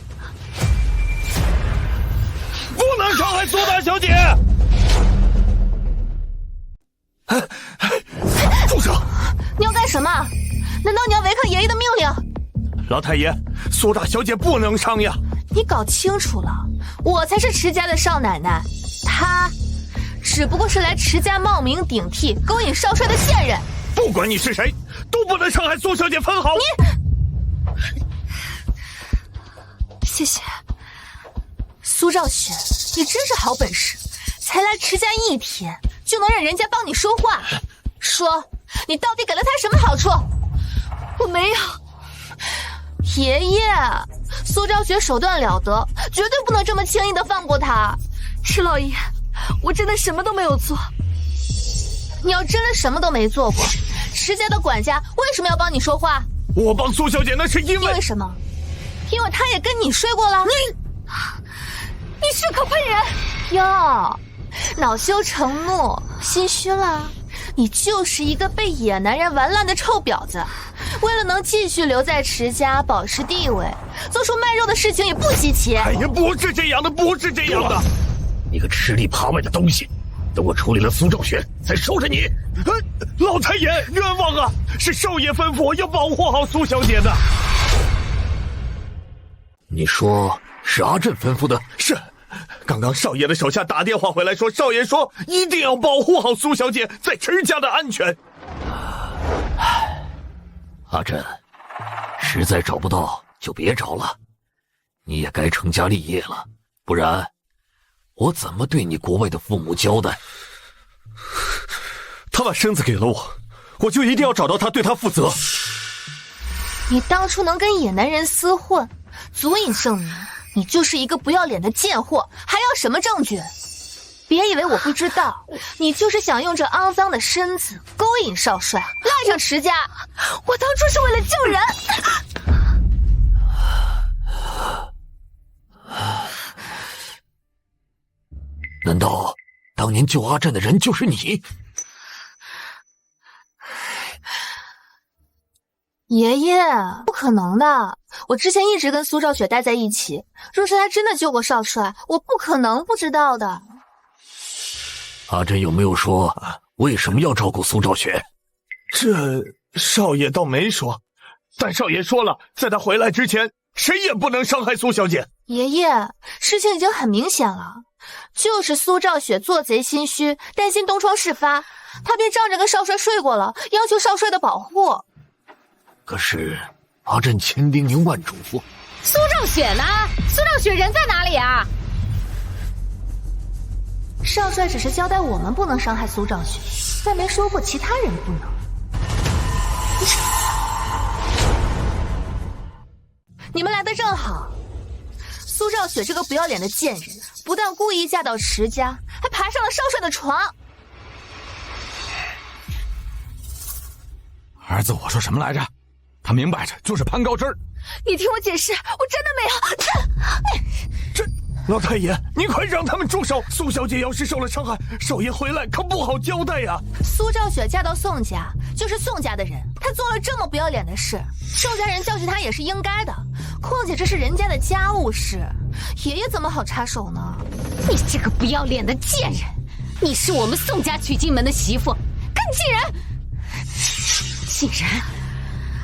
不能伤害苏大小姐！住手！你要干什么？难道你要违抗爷爷的命令？老太爷，苏大小姐不能伤呀！你搞清楚了，我才是池家的少奶奶，她只不过是来池家冒名顶替、勾引少帅的线人。不管你是谁，都不能伤害苏小姐分毫。谢谢，苏兆雪，你真是好本事，才来池家1天就能让人家帮你说话。说，你到底给了他什么好处？我没有。爷爷，苏兆雪手段了得，绝对不能这么轻易的放过他。池老爷，我真的什么都没有做。你要真的什么都没做过，池家的管家为什么要帮你说话？我帮苏小姐那是因为什么？因为他也跟你睡过了。你血口喷人哟！恼羞成怒，心虚了。你就是一个被野男人玩烂的臭婊子，为了能继续留在池家保持地位，做出卖肉的事情也不稀奇。哎呀，不是这样的，不是这样的！你个吃里扒外的东西！等我处理了苏兆雪，再收拾你！老太爷，冤枉啊！是少爷吩咐我要保护好苏小姐的。你说是阿震吩咐的？是。刚刚少爷的手下打电话回来说，少爷说一定要保护好苏小姐在池家的安全。阿震，实在找不到就别找了，你也该成家立业了，不然我怎么对你国外的父母交代？他把身子给了我，我就一定要找到他，对他负责。你当初能跟野男人厮混，足以证明你就是一个不要脸的贱货，还要什么证据？别以为我不知道，你就是想用这肮脏的身子勾引少帅，赖上池家。我当初是为了救人。难道当年救阿震的人就是你？爷爷，不可能的！我之前一直跟苏兆雪待在一起，若是他真的救过少帅，我不可能不知道的。阿震有没有说为什么要照顾苏兆雪？这少爷倒没说，但少爷说了，在他回来之前，谁也不能伤害苏小姐。爷爷，事情已经很明显了，就是苏兆雪做贼心虚，担心东窗事发，他便仗着跟少帅睡过了，要求少帅的保护。可是阿震千叮咛万嘱咐，苏兆雪呢？苏兆雪人在哪里啊？少帅只是交代我们不能伤害苏兆雪，但没说过其他人不能。你们来的正好。苏兆雪这个不要脸的贱人，不但故意嫁到池家，还爬上了少帅的床。儿子，我说什么来着？他明摆着就是攀高枝儿。你听我解释，我真的没有。这老太爷，你快让他们住手！苏小姐要是受了伤害，少爷回来可不好交代呀。苏兆雪嫁到宋家，就是宋家的人，她做了这么不要脸的事，宋家人教训她也是应该的。况且这是人家的家务事，爷爷怎么好插手呢？你这个不要脸的贱人！你是我们宋家娶进门的媳妇，更竟然，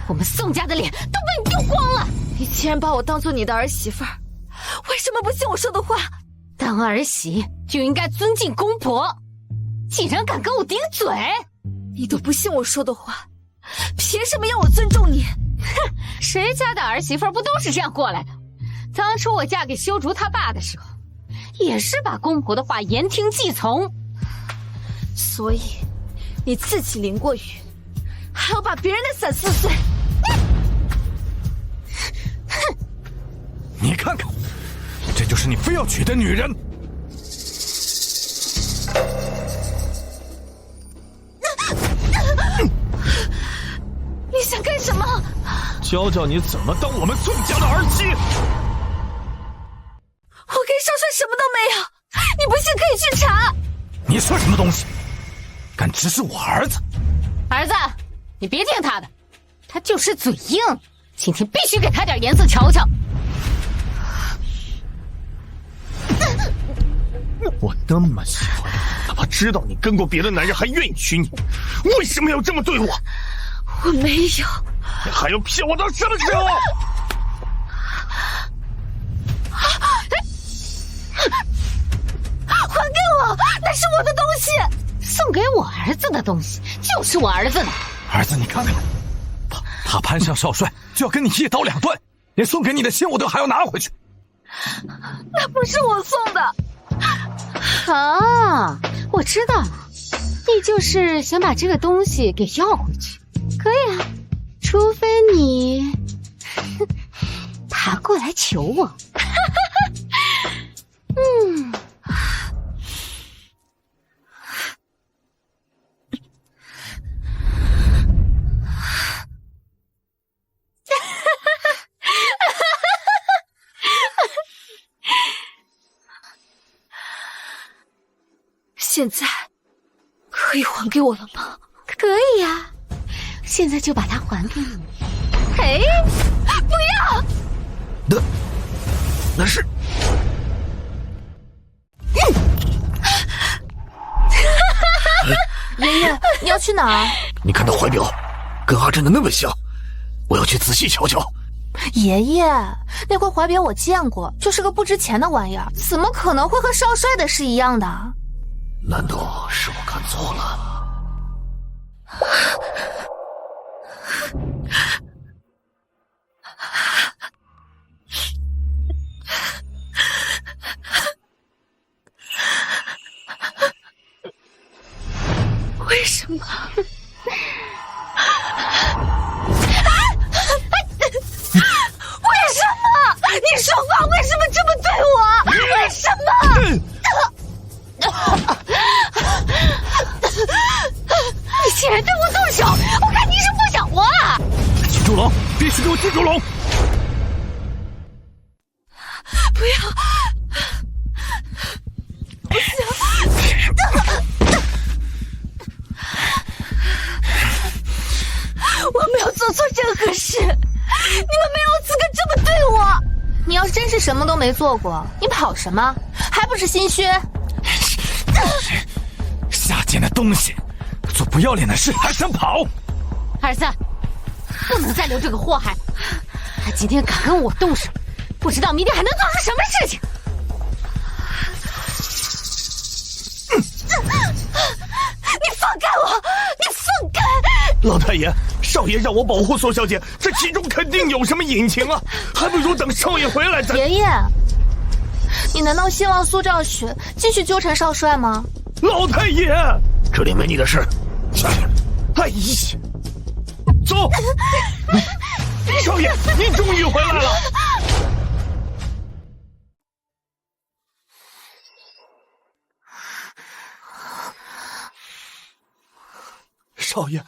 我们宋家的脸都被你丢光了！你既然把我当做你的儿媳妇儿，为什么不信我说的话？当儿媳就应该尊敬公婆，竟然敢跟我顶嘴！你都不信我说的话，凭什么要我尊重你？哼，谁家的儿媳妇不都是这样过来的？当初我嫁给修竹他爸的时候，也是把公婆的话言听计从。所以，你自己淋过雨，还要把别人的伞撕碎。哼！你看看，这就是你非要娶的女人。你想干什么？教教你怎么当我们宋家的儿媳。我跟少帅什么都没有，你不信可以去查。你说什么东西？敢指使我儿子？儿子，你别听他的，他就是嘴硬。今天必须给他点颜色瞧瞧。我那么喜欢你，哪怕知道你跟过别的男人，还愿意娶你，为什么要这么对我？我没有。你还要骗我到什么时候？还给我，那是我的东西，送给我儿子的东西，就是我儿子的。儿子，你看看，他攀上少帅就要跟你一刀两断，连送给你的信我都还要拿回去。那不是我送的。啊，我知道了，你就是想把这个东西给要回去。可以啊，除非你爬过来求我。嗯。现在可以还给我了吗？可以呀，现在就把它还给你。嘿，不要！那是。爷爷，你要去哪儿？你看那怀表，跟阿珍的那么像，我要去仔细瞧瞧。爷爷，那块怀表我见过，就是个不值钱的玩意儿，怎么可能会和少帅的是一样的？难道是我看错了？为什么？为什么？你说话为什么这么对我？为什么？你竟然对我动手！我看你是不想活啊！记住龙，必须给我记住龙！不要！不行！我没有做错任何事，你们没有资格这么对我。你要是真是什么都没做过，你跑什么？还不是心虚？下贱的东西，做不要脸的事还想跑？儿子，不能再留这个祸害。他今天敢跟我动手，不知道明天还能做出什么事情。你放开我！你放开！老太爷，少爷让我保护苏小姐，这其中肯定有什么隐情啊！还不如等少爷回来再。爷爷，你难道希望苏兆雪继续纠缠少帅吗？老太爷，这里没你的事。哎呀，走！少爷，你终于回来了。少爷，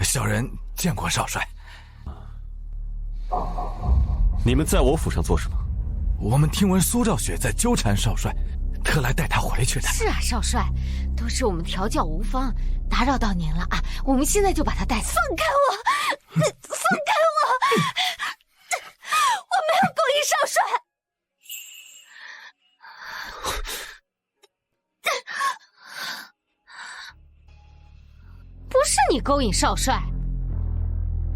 小人见过少帅。你们在我府上做什么？我们听闻苏兆雪在纠缠少帅，特来带他回去的。是啊，少帅，都是我们调教无方，打扰到您了啊！我们现在就把他带走。放开我！放开我！我没有勾引少帅。不是你勾引少帅，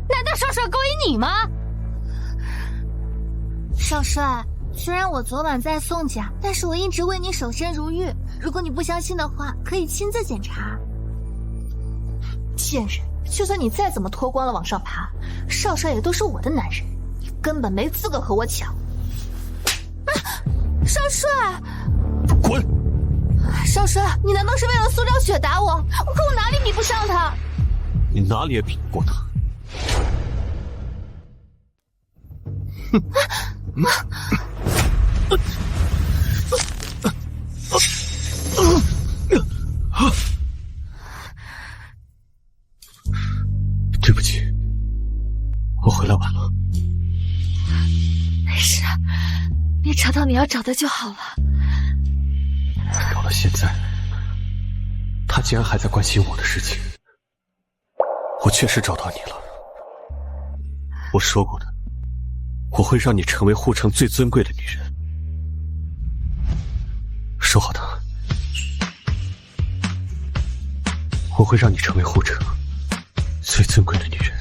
难道少帅勾引你吗？少帅，虽然我昨晚在宋家，但是我一直为你守身如玉。如果你不相信的话，可以亲自检查。贱人，就算你再怎么脱光了往上爬，少帅也都是我的男人，你根本没资格和我抢。少帅，滚！少帅，你难道是为了苏兆雪打我？可我哪里比不上他？你哪里也比不过他。对不起，我回来晚了。没事，你找到你要找的就好了。搞到现在，他竟然还在关心我的事情。我确实找到你了，我说过的，我会让你成为护城最尊贵的女人。说好的，我会让你成为护城最尊贵的女人。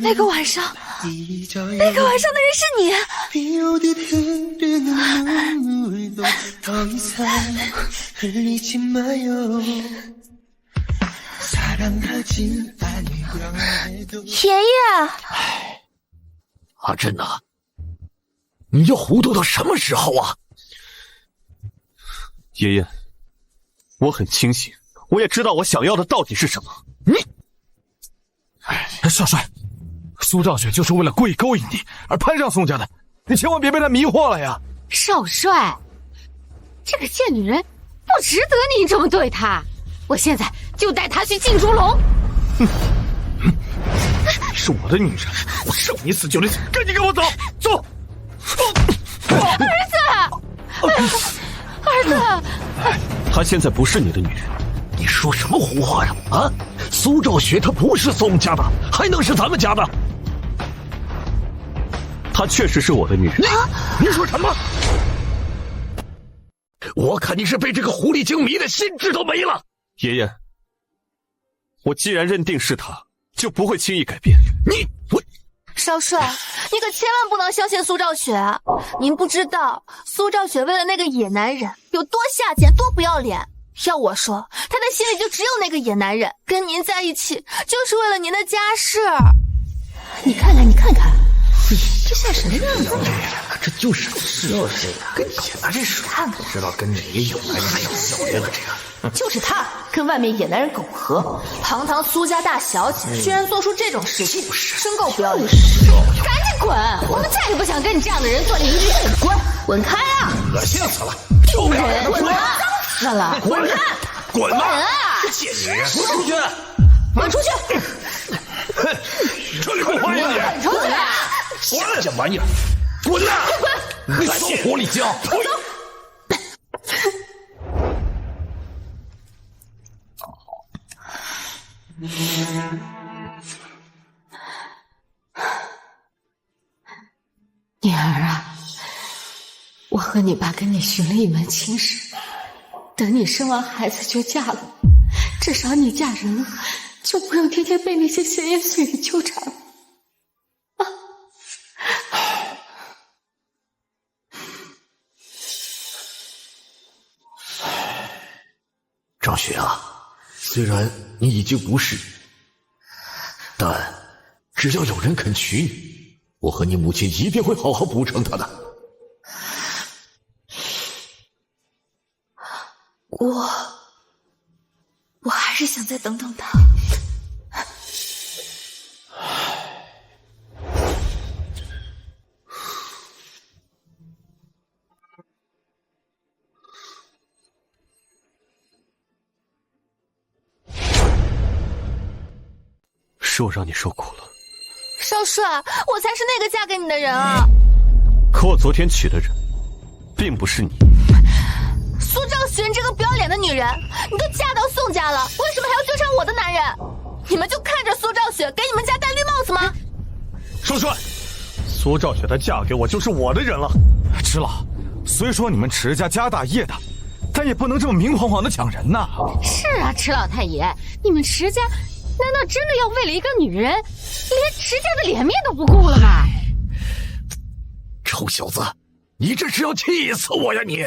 那个晚上的人是你。爷爷，阿珍呐，你要糊涂到什么时候啊？爷爷，我很清醒，我也知道我想要的到底是什么。少帅，苏兆雪就是为了故意勾引你而攀上宋家的，你千万别被他迷惑了呀！少帅，这个贱女人不值得您这么对她。我现在就带她去进猪笼。你是我的女人，我生你死就得死，赶紧跟我走，走！儿子，她现在不是你的女人。你说什么胡话呀？啊！苏兆雪她不是宋家的，还能是咱们家的？她确实是我的女人。你说什么？我看你是被这个狐狸精迷的心智都没了。爷爷，我既然认定是她，就不会轻易改变。少帅，你可千万不能相信苏兆雪。您不知道苏兆雪为了那个野男人有多下贱、多不要脸。要我说，她的心里就只有那个野男人，跟您在一起就是为了您的家世。你看看，这像什么样子？这就是跟野男人似的，知道跟哪个有男人有小爷了这个。就是他跟外面野男人苟合，堂堂苏家大小姐，居然做出这种事情，真够不要脸！赶紧滚！我们再也不想跟你这样的人做邻居。滚开啊！恶心死了！丢人！滚！死了！滚开！滚啊！贱女人，滚出去！滚出去！这里不欢迎你！滚出去！小贱玩意儿，滚呐！你骚狐狸精！女儿啊，我和你爸跟你寻了一门亲事，等你生完孩子就嫁了，至少你嫁人了，就不用天天被那些闲言碎语纠缠了。赵雪啊，虽然你已经不是，但只要有人肯娶你，我和你母亲一定会好好补偿他的。我还是想再等等他。是我让你受苦了。少帅，我才是那个嫁给你的人啊！可我昨天娶的人，并不是你。苏兆雪，你这个不要脸的女人，你都嫁到宋家了，为什么还要纠缠我的男人？你们就看着苏兆雪给你们家戴绿帽子吗？少帅，苏兆雪她嫁给我就是我的人了。池老，虽说你们池家家大业大，但也不能这么明晃晃的抢人呐。是啊，池老太爷，你们池家难道真的要为了一个女人，连池家的脸面都不顾了吗？臭小子，你这是要气死我呀你！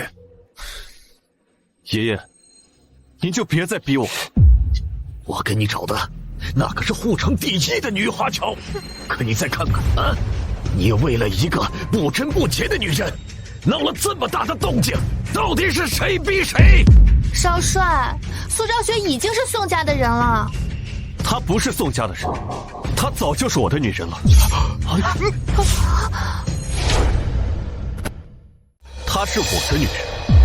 爷爷，您就别再逼我了。我给你找的那可是护城第一的女华侨，可你再看看啊，你为了一个不贞不洁的女人，闹了这么大的动静，到底是谁逼谁？少帅，苏兆雪已经是宋家的人了。她不是宋家的人，她早就是我的女人了。她是我的女人。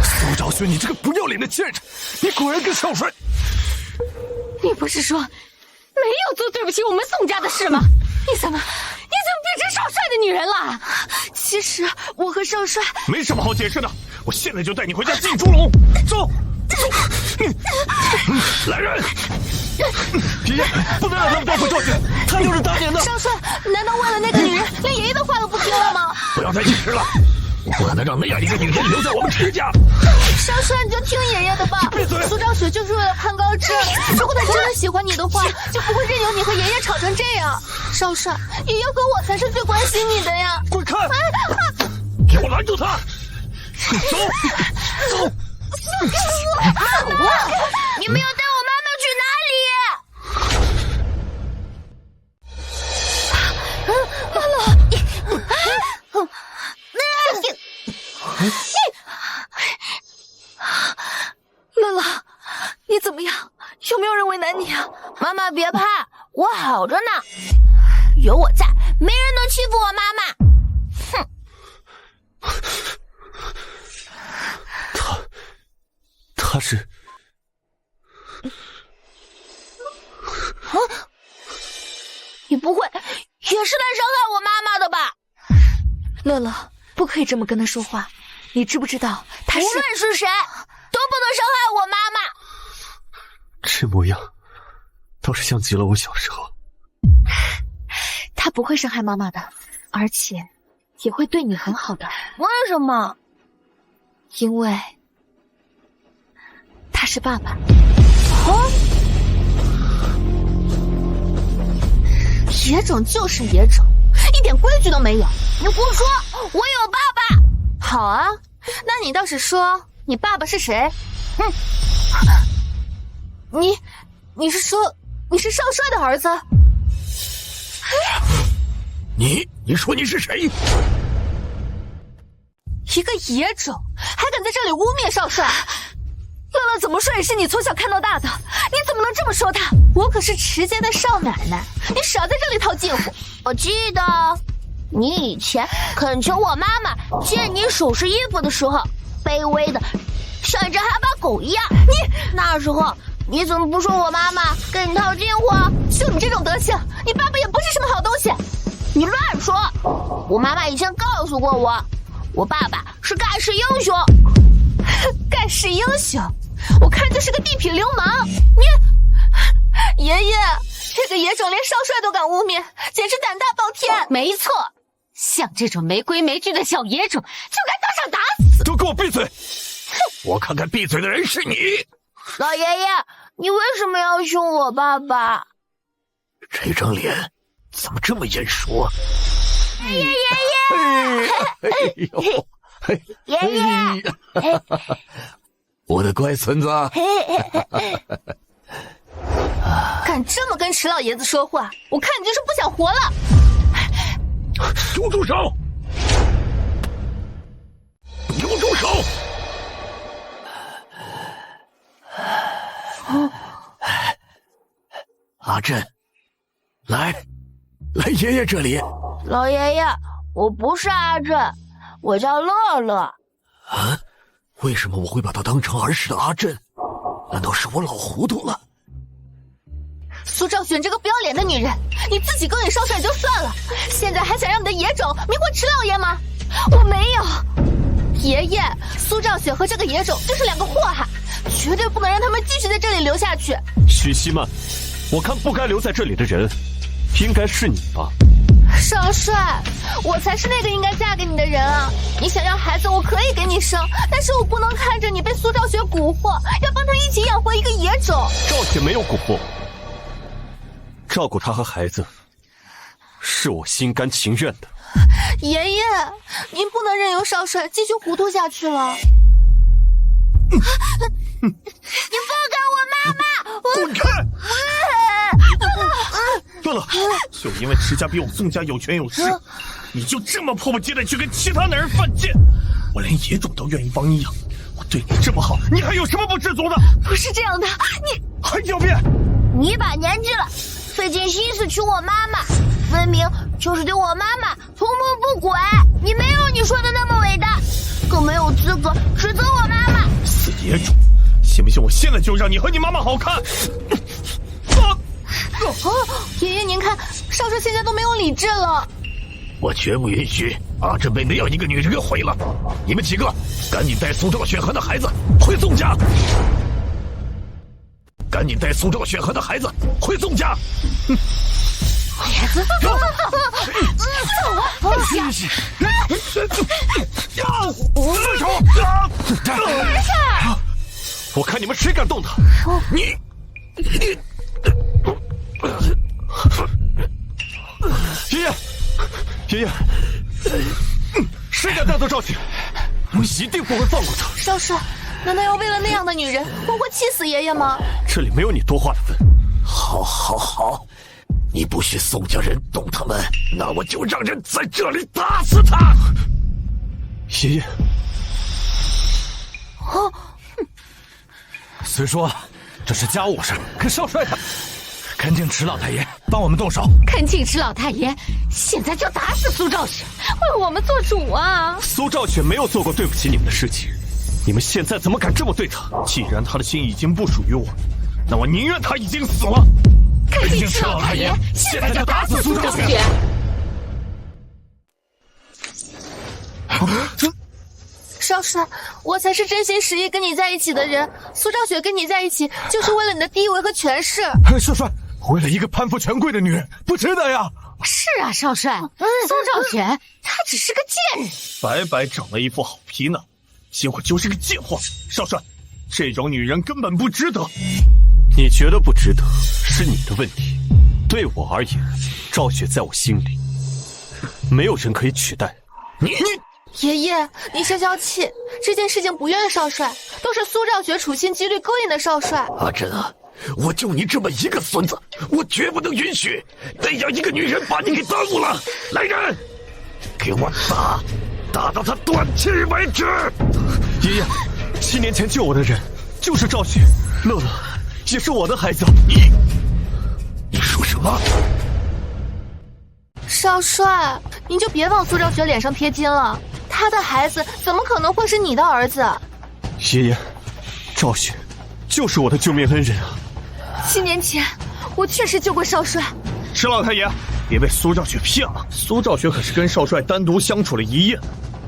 苏兆雪，你这个不要脸的贱人，你果然跟少帅……你不是说没有做对不起我们宋家的事吗？你怎么变成少帅的女人了？其实我和少帅没什么好解释的，我现在就带你回家进猪笼。走，来人！爷爷，不能让他们带走赵雪，他就是当年的少帅，难道为了那个女人，连爷爷的话都不听了吗？不要再解释了，不可能让那样一个女人留在我们池家。少帅，你就听爷爷的吧。闭嘴！苏兆雪就是为了攀高枝，如果他真的喜欢你的话，就不会任由你和爷爷吵成这样。少帅，爷爷和我才是最关心你的呀！滚开！给我拦住他！走，走！你们要带我妈妈去哪里？妈妈，乐乐，你怎么样？有没有人为难你啊？妈妈别怕，我好着呢，有我在，没人能欺负我妈妈。他是。你不会也是来伤害我妈妈的吧？乐乐，不可以这么跟他说话，你知不知道他是？无论是谁，都不能伤害我妈妈。这模样，倒是像极了我小时候。他不会伤害妈妈的，而且也会对你很好的。为什么？因为他是爸爸。野种就是野种，一点规矩都没有。你胡说，我有爸爸。好啊，那你倒是说你爸爸是谁？你是说你是少帅的儿子？你说你是谁？一个野种，还敢在这里污蔑少帅？乐乐怎么说也是你从小看到大的，你怎么能这么说他？我可是池家的少奶奶，你少在这里套近乎。我记得你以前恳求我妈妈借你收拾衣服的时候，卑微的像一只哈巴狗一样。那时候你怎么不说我妈妈跟你套近乎？就你这种德行，你爸爸也不是什么好东西。你乱说！我妈妈以前告诉过我爸爸是盖世英雄。盖世英雄？我看就是个地痞流氓。爷爷，这个野种连少帅都敢污蔑，简直胆大包天。没错，像这种没规没矩的小野种，就该当场打死。都给我闭嘴！我看看闭嘴的人是你。老爷爷，你为什么要凶我爸爸？这张脸怎么这么眼熟啊？爷爷，爷爷，我的乖孙子，敢这么跟池老爷子说话，我看你就是不想活了。住手！给我住手！阿珍，来爷爷这里。老爷爷，我不是阿珍，我叫乐乐。啊？为什么我会把她当成儿时的阿珍？难道是我老糊涂了？苏兆雪这个不要脸的女人，你自己勾引少帅就算了，现在还想让你的野种迷惑池老爷吗？我没有。爷爷，苏兆雪和这个野种就是两个祸害，绝对不能让他们继续在这里留下去。许希曼，我看不该留在这里的人，应该是你吧？少帅，我才是那个应该嫁给你的人啊！你想要孩子，我可以给你生，但是我不能看着你被苏兆雪蛊惑，要帮他一起养活一个野种。赵雪没有蛊惑，照顾他和孩子，是我心甘情愿的。爷爷，您不能任由少帅继续糊涂下去了。你放开我妈妈！滚开！乐乐，就因为池家比我宋家有权有势，你就这么迫不及待去跟其他男人犯贱？我连野种都愿意帮你养，我对你这么好，你还有什么不知足的？不是这样的，你还狡辩！你一把年纪了，费尽心思娶我妈妈，分明就是对我妈妈图谋不轨。你没有你说的那么伟大，更没有资格指责我妈妈。死野种，信不信我现在就让你和你妈妈好看？爷爷，您看，少帅现在都没有理智了。我绝不允许阿珍被那样一个女人给毁了。你们几个赶紧带苏兆雪和那孩子回宋家。赶紧带苏兆雪和他孩子回宋家。孩子，走啊！放手！我看你们谁敢动他！你，爷爷，谁敢带走赵雪，我一定不会放过他。少帅，难道要为了那样的女人活活气死爷爷吗？这里没有你多话的份。好，你不许宋家人动他们，那我就让人在这里打死他。爷爷，虽说这是家务事，可少帅他，恳请池老太爷帮我们动手。恳请池老太爷现在就打死苏兆雪，为我们做主啊！苏兆雪没有做过对不起你们的事情，你们现在怎么敢这么对他？既然他的心已经不属于我，那我宁愿他已经死了。恳请池老太爷现在就打死苏兆雪。少帅，我才是真心实意跟你在一起的人。苏兆雪跟你在一起，就是为了你的地位和权势。少帅，为了一个攀附权贵的女人，不值得呀！是啊，少帅，苏兆雪她只是个贱人，白白长了一副好皮囊，结果就是个贱货。少帅，这种女人根本不值得。你觉得不值得，是你的问题。对我而言，赵雪在我心里，没有人可以取代。你。爷爷，你消消气，这件事情不怨少帅，都是苏兆雪处心积虑勾引的少帅。阿珍啊，我就你这么一个孙子，我绝不能允许那样一个女人把你给耽误了。来人，给我打到她断气为止。爷爷，7年前救我的人就是赵雪，乐乐也是我的孩子。你说什么？少帅，您就别往苏兆雪脸上贴金了。他的孩子怎么可能会是你的儿子？爷爷，赵雪就是我的救命恩人啊！7年前，我确实救过少帅。石老太爷，别被苏兆雪骗了。苏兆雪可是跟少帅单独相处了1夜，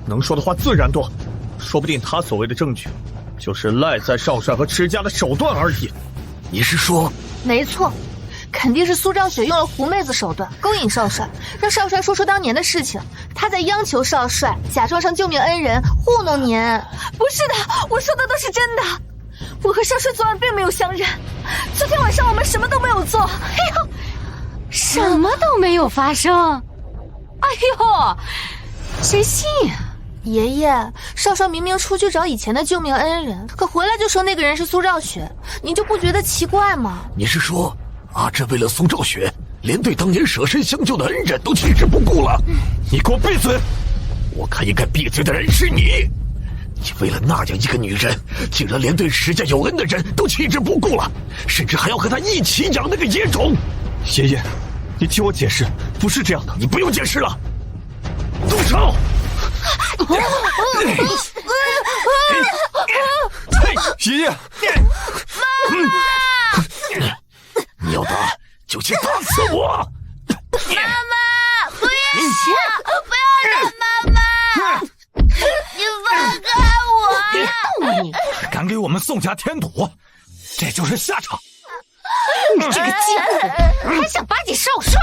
能说的话自然多。说不定他所谓的证据，就是赖在少帅和池家的手段而已。你是说？没错。肯定是苏兆雪用了狐妹子手段勾引少帅，让少帅说出当年的事情。他在央求少帅假装成救命恩人糊弄您。不是的，我说的都是真的。我和少帅昨晚并没有相认，昨天晚上我们什么都没有做。哎呦，什么都没有发生。哎呦，谁信呀？爷爷，少帅明明出去找以前的救命恩人，可回来就说那个人是苏兆雪，你就不觉得奇怪吗？你是说？阿珍为了苏兆雪，连对当年舍身相救的恩人都弃之不顾了。你给我闭嘴！我看应该闭嘴的人是你。你为了那样一个女人，竟然连对石家有恩的人都弃之不顾了，甚至还要和他一起养那个野种。爷爷，你听我解释，不是这样的。你不用解释了，动手！爷爷，你要打就去打死我！妈妈，不要打！不要打妈妈！你放开我！别动啊你！敢给我们宋家添堵，这就是下场！你这个贱人，还想巴结少帅！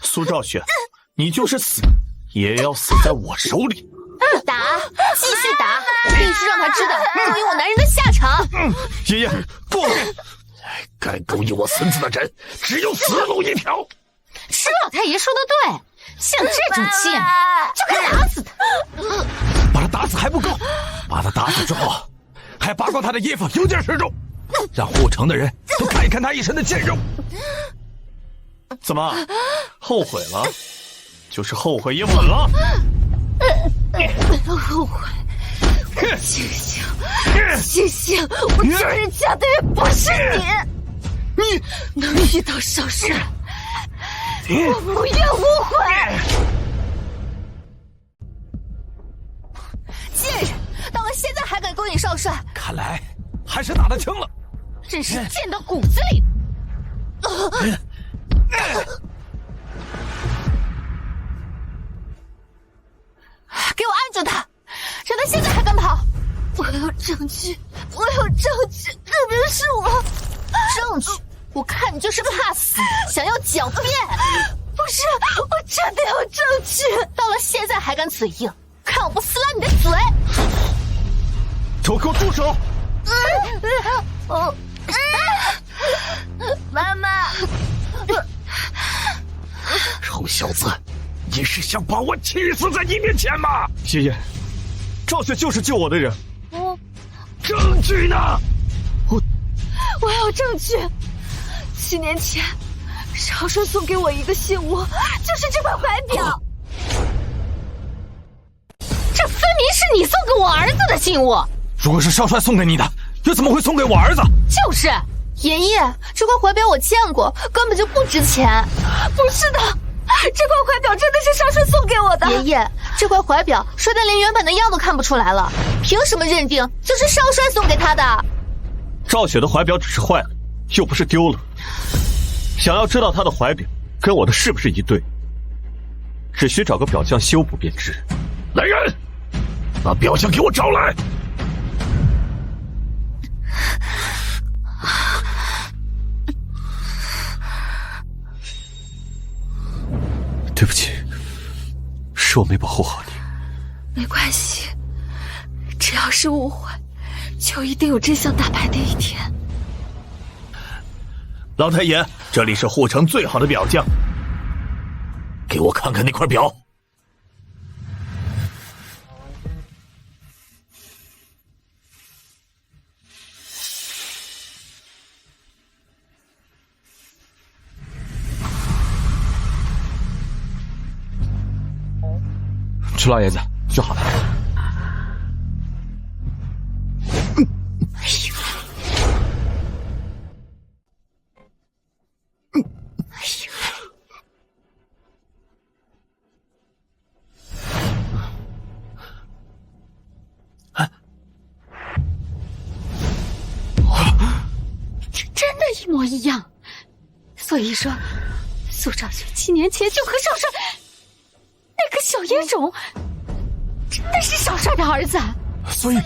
苏兆雪，你就是死，也要死在我手里！打，继续打，必须让他知道勾引我男人的下场！爷爷，不！该勾引我孙子的人，只有死路一条。石老太爷说的对，像这种贱人就该打死他。把他打死还不够，把他打死之后，还扒光他的衣服，有劲使住，让护城的人都看一看他一身的贱肉。怎么，后悔了？就是后悔也稳了。后悔。庆幸，我救人家的人不是你，能遇到少帅，我无怨无悔。贱人，到了现在还敢勾引少帅，看来还是打得轻了，真是贱到骨子里。给我按住他，让他现在还敢跑！我有证据，证明是我。证据，我看你就是怕死，想要狡辩。不是，我真的有证据。到了现在还敢嘴硬，看我不撕烂你的嘴！都给我住手！妈妈，臭小子，你是想把我气死在你面前吗？爷爷，赵雪就是救我的人。证据呢？我有证据。7年前，少帅送给我一个信物，就是这块怀表。这分明是你送给我儿子的信物。如果是少帅送给你的，又怎么会送给我儿子？就是，爷爷，这块怀表我见过，根本就不值钱。不是的，这块怀表真的是少帅送给我的。爷爷，这块怀表帅得连原本的样都看不出来了，凭什么认定就是少帅送给他的？赵雪的怀表只是坏了，又不是丢了。想要知道她的怀表跟我的是不是一对，只需找个表匠修补便知。来人，把表匠给我找来！对不起，是我没保护好你。没关系，只要是误会，就一定有真相大白的一天。老太爷，这里是护城最好的表匠，给我看看那块表。楚老爷子，就好了。真的一模一样，所以说，苏兆雪7年前就和少帅那个小野种，真的是少帅的儿子。所以，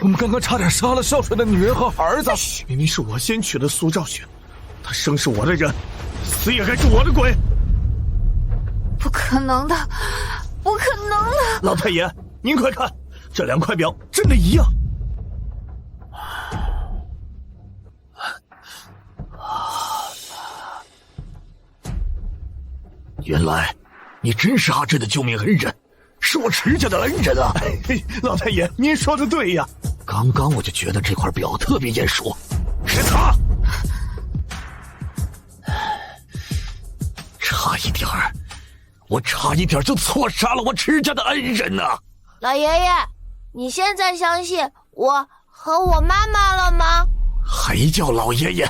我们刚刚差点杀了少帅的女人和儿子。明明是我先娶的苏兆雪，她生是我的人，死也该是我的鬼。不可能的，不可能的！老太爷，您快看，这2块表真的一样。原来你真是阿志的救命恩人，是我池家的恩人啊！老太爷，您说的对呀。刚刚我就觉得这块表特别眼熟，是他。差一点儿，我差一点就错杀了我池家的恩人呐！老爷爷，你现在相信我和我妈妈了吗？还叫老爷爷，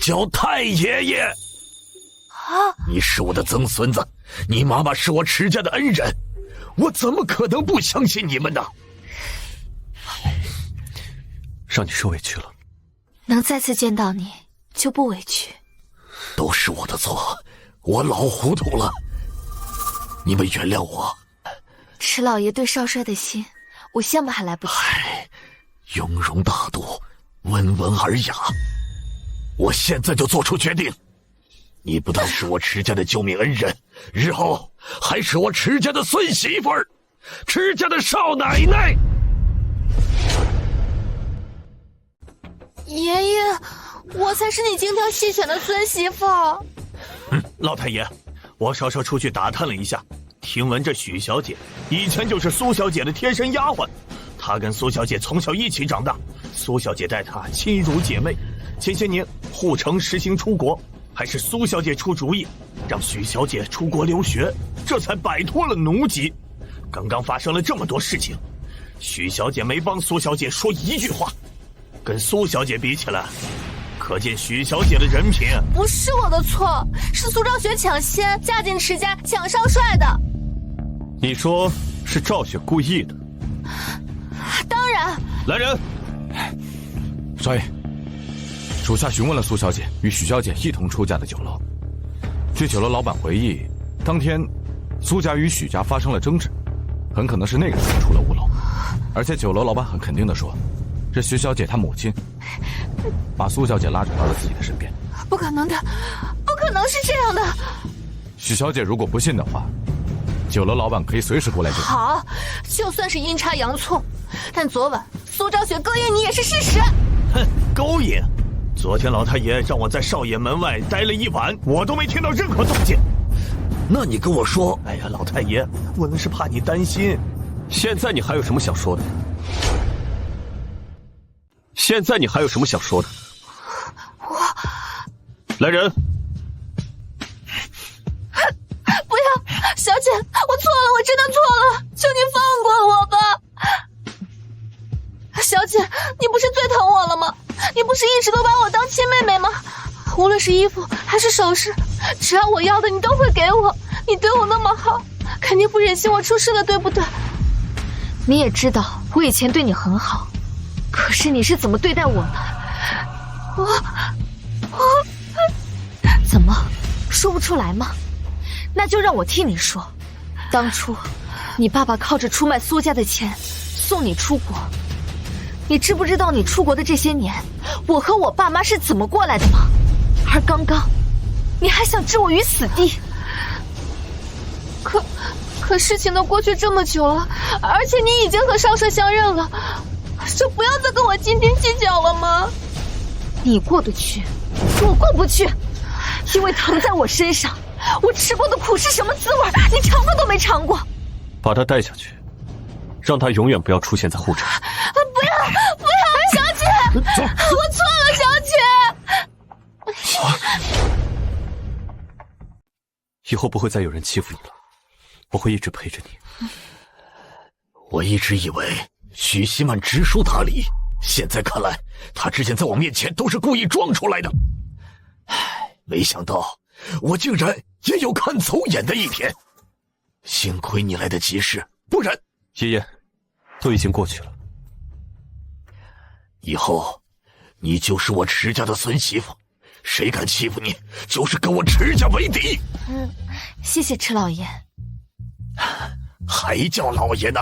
叫太爷爷。你是我的曾孙子，你妈妈是我池家的恩人，我怎么可能不相信你们呢？让你受委屈了。能再次见到你，就不委屈。都是我的错，我老糊涂了，你们原谅我。池老爷对少帅的心，我羡慕还来不及。雍容大度，温文尔雅。我现在就做出决定，你不但是我池家的救命恩人，日后还是我池家的孙媳妇儿，池家的少奶奶。爷爷，我才是你精挑细选的孙媳妇。老太爷，我稍稍出去打探了一下，听闻这许小姐以前就是苏小姐的贴身丫鬟，她跟苏小姐从小一起长大，苏小姐待她亲如姐妹。前些年护城实行出国，还是苏小姐出主意，让许小姐出国留学，这才摆脱了奴籍。刚刚发生了这么多事情，许小姐没帮苏小姐说一句话，跟苏小姐比起来，可见许小姐的人品。不是我的错，是苏兆雪抢先嫁进池家抢少帅的。你说是赵雪故意的？当然。来人！少爷，属下询问了苏小姐与许小姐一同出嫁的酒楼。据酒楼老板回忆，当天苏家与许家发生了争执，很可能是那个人出了屋漏。而且酒楼老板很肯定地说，这许小姐她母亲把苏小姐拉扯到了自己的身边。不可能的，不可能是这样的。许小姐如果不信的话，酒楼老板可以随时过来见。好，就算是阴差阳错，但昨晚苏昭雪勾引你也是事实。哼，勾引！昨天老太爷让我在少爷门外待了一晚，我都没听到任何动静。那你跟我说，哎呀，老太爷，我那是怕你担心。现在你还有什么想说的？现在你还有什么想说的？来人！不要，小姐，我错了，我真的错了，求你放过我吧。小姐，你不是最疼我了吗？你不是一直都把我当亲妹妹吗？无论是衣服还是首饰，只要我要的你都会给我。你对我那么好，肯定不忍心我出事了，对不对？你也知道我以前对你很好，可是你是怎么对待我的？我怎么说不出来吗？那就让我替你说。当初你爸爸靠着出卖苏家的钱送你出国，你知不知道你出国的这些年，我和我爸妈是怎么过来的吗？而刚刚你还想置我于死地。可事情都过去这么久了，而且你已经和少帅相认了，就不要再跟我斤斤计较了吗？你过得去，我过不去，因为疼在我身上。我吃过的苦是什么滋味，你尝过都没尝过。把他带下去，让他永远不要出现在护城。不要，小姐，走，我错了，小姐。以后不会再有人欺负你了，我会一直陪着你。我一直以为许希曼知书达理，现在看来，他之前在我面前都是故意装出来的。唉，没想到我竟然也有看走眼的一天。幸亏你来得及时，不然……爷爷，都已经过去了。以后，你就是我池家的孙媳妇，谁敢欺负你，就是跟我池家为敌。谢谢池老爷。还叫老爷呢？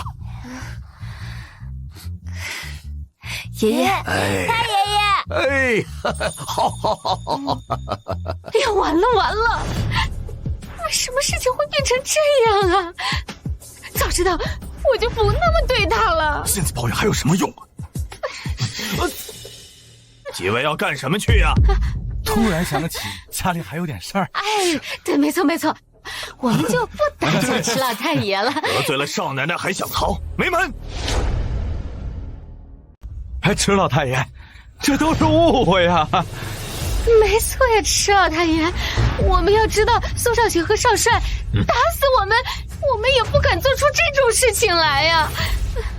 爷爷，哎，太爷爷，哎，好。哎呀，完了！什么事情会变成这样啊？早知道我就不那么对他了。现在抱怨还有什么用啊？几位要干什么去呀？突然想起家里还有点事儿。哎，对，没错，我们就不打搅池老太爷了。得罪了少奶奶还想逃，没门！哎，池老太爷，这都是误会啊。没错呀，池老太爷，我们要知道苏少雪和少帅打死我们也不敢做出这种事情来呀。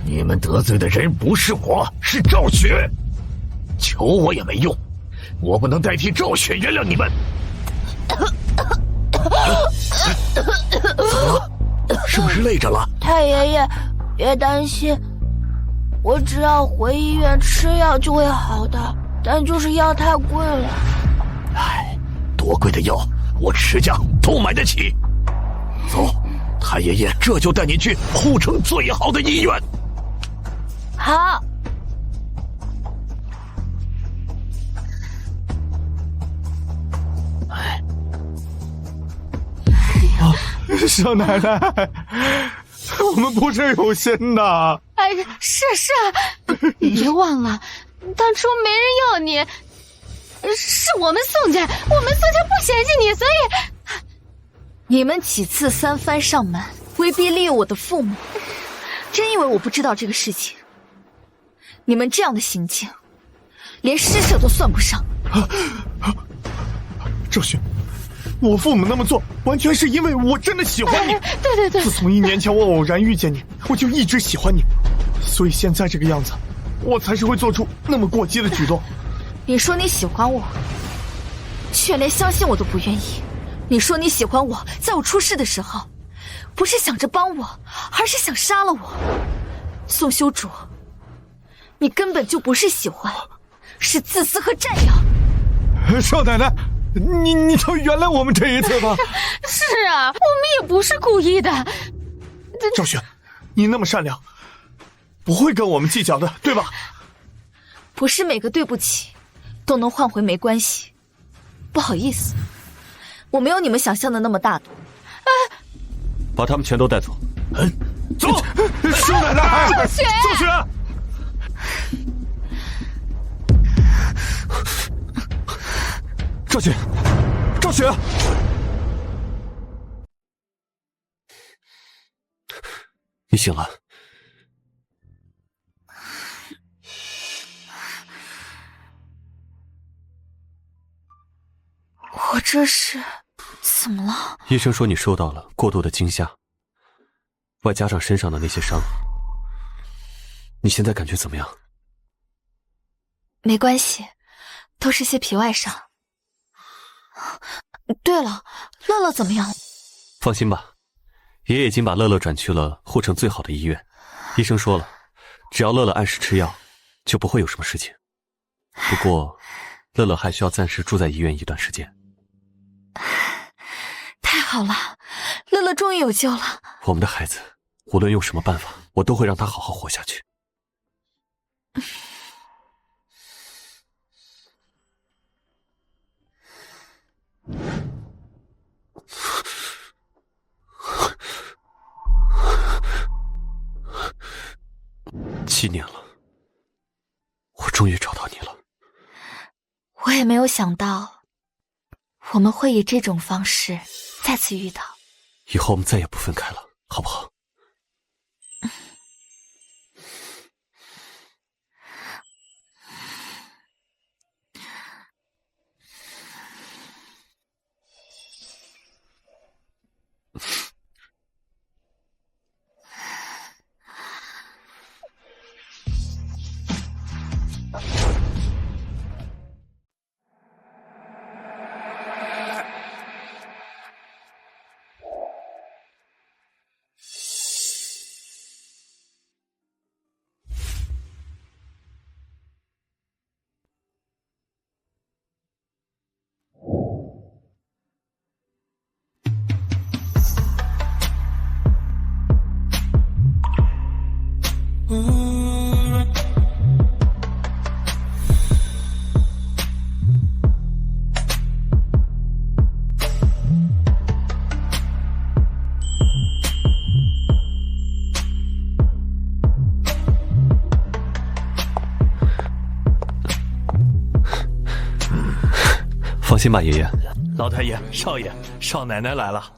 你们得罪的人不是我，是赵雪，求我也没用，我不能代替赵雪原谅你们。怎么了？是不是累着了？太爷爷，别担心，我只要回医院吃药就会好的，但就是药太贵了。唉，多贵的药，我池家都买得起。走，太爷爷这就带你去护城最好的医院。好。少奶奶，我们不是有心的。哎，是啊，你别忘了，当初没人要你，是我们宋家不嫌弃你，所以你们几次三番上门威逼利诱我的父母，真以为我不知道这个事情？你们这样的行径，连施舍都算不上。赵雪，我父母那么做，完全是因为我真的喜欢你。对。自从1年前我偶然遇见你，我就一直喜欢你，所以现在这个样子，我才是会做出那么过激的举动。你说你喜欢我，却连相信我都不愿意。你说你喜欢我，在我出事的时候，不是想着帮我，而是想杀了我。宋修竹，你根本就不是喜欢，是自私和占有。少奶奶，你就原谅我们这一次吧。是啊，我们也不是故意的。赵雪，你那么善良，不会跟我们计较的，对吧？不是每个对不起都能换回没关系。不好意思，我没有你们想象的那么大度。把他们全都带走。走，少奶奶，赵雪，赵雪，赵雪，赵雪，你醒了。我这是怎么了？医生说你受到了过度的惊吓，外加上身上的那些伤，你现在感觉怎么样？没关系，都是些皮外伤。对了，乐乐怎么样？放心吧，爷爷已经把乐乐转去了护城最好的医院。医生说了，只要乐乐按时吃药，就不会有什么事情。不过，乐乐还需要暂时住在医院一段时间。太好了，乐乐终于有救了。我们的孩子，无论用什么办法，我都会让他好好活下去。7年了，我终于找到你了。我也没有想到，我们会以这种方式再次遇到。以后我们再也不分开了，好不好？放心吧，爷爷。老太爷、少爷、少奶奶来了。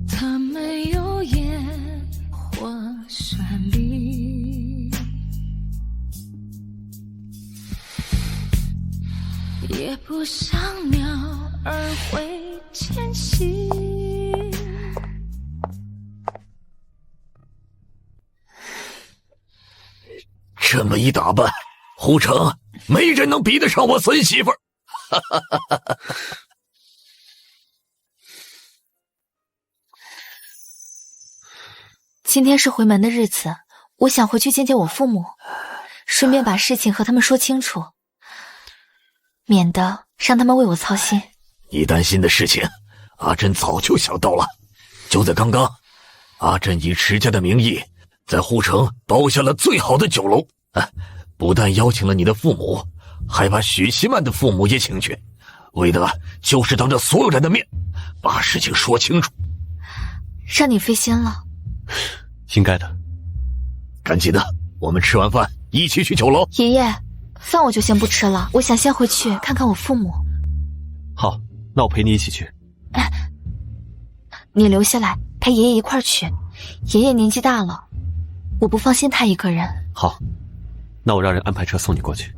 它没有烟火绚丽，也不像鸟儿会迁徙。这么一打扮，护城没人能比得上我孙媳妇儿。今天是回门的日子，我想回去见见我父母，顺便把事情和他们说清楚，免得让他们为我操心。你担心的事情，阿珍早就想到了。就在刚刚，阿珍以池家的名义，在护城包下了最好的酒楼。不但邀请了你的父母，还把许希曼的父母也请去，为的就是当着所有人的面，把事情说清楚。让你费心了。应该的。赶紧的，我们吃完饭一起去酒楼。爷爷，饭我就先不吃了，我想先回去看看我父母。好，那我陪你一起去。你留下来陪爷爷一块儿去，爷爷年纪大了，我不放心他一个人。好，那我让人安排车送你过去。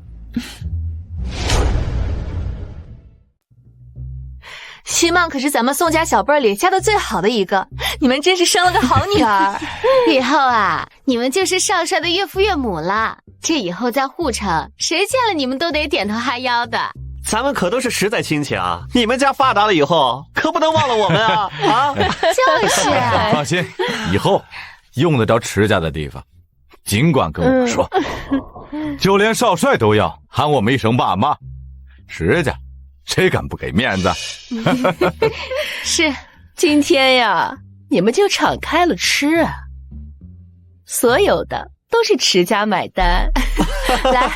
希曼可是咱们宋家小辈里嫁的最好的一个，你们真是生了个好女儿。以后啊，你们就是少帅的岳父岳母了。这以后在护城，谁见了你们都得点头哈腰的。咱们可都是实在亲戚啊！你们家发达了以后，可不能忘了我们啊！啊，就是。放心，以后用得着池家的地方，尽管跟我说。就连少帅都要喊我们一声爸妈，池家谁敢不给面子？是，今天呀，你们就敞开了吃啊，所有的都是池家买单。来，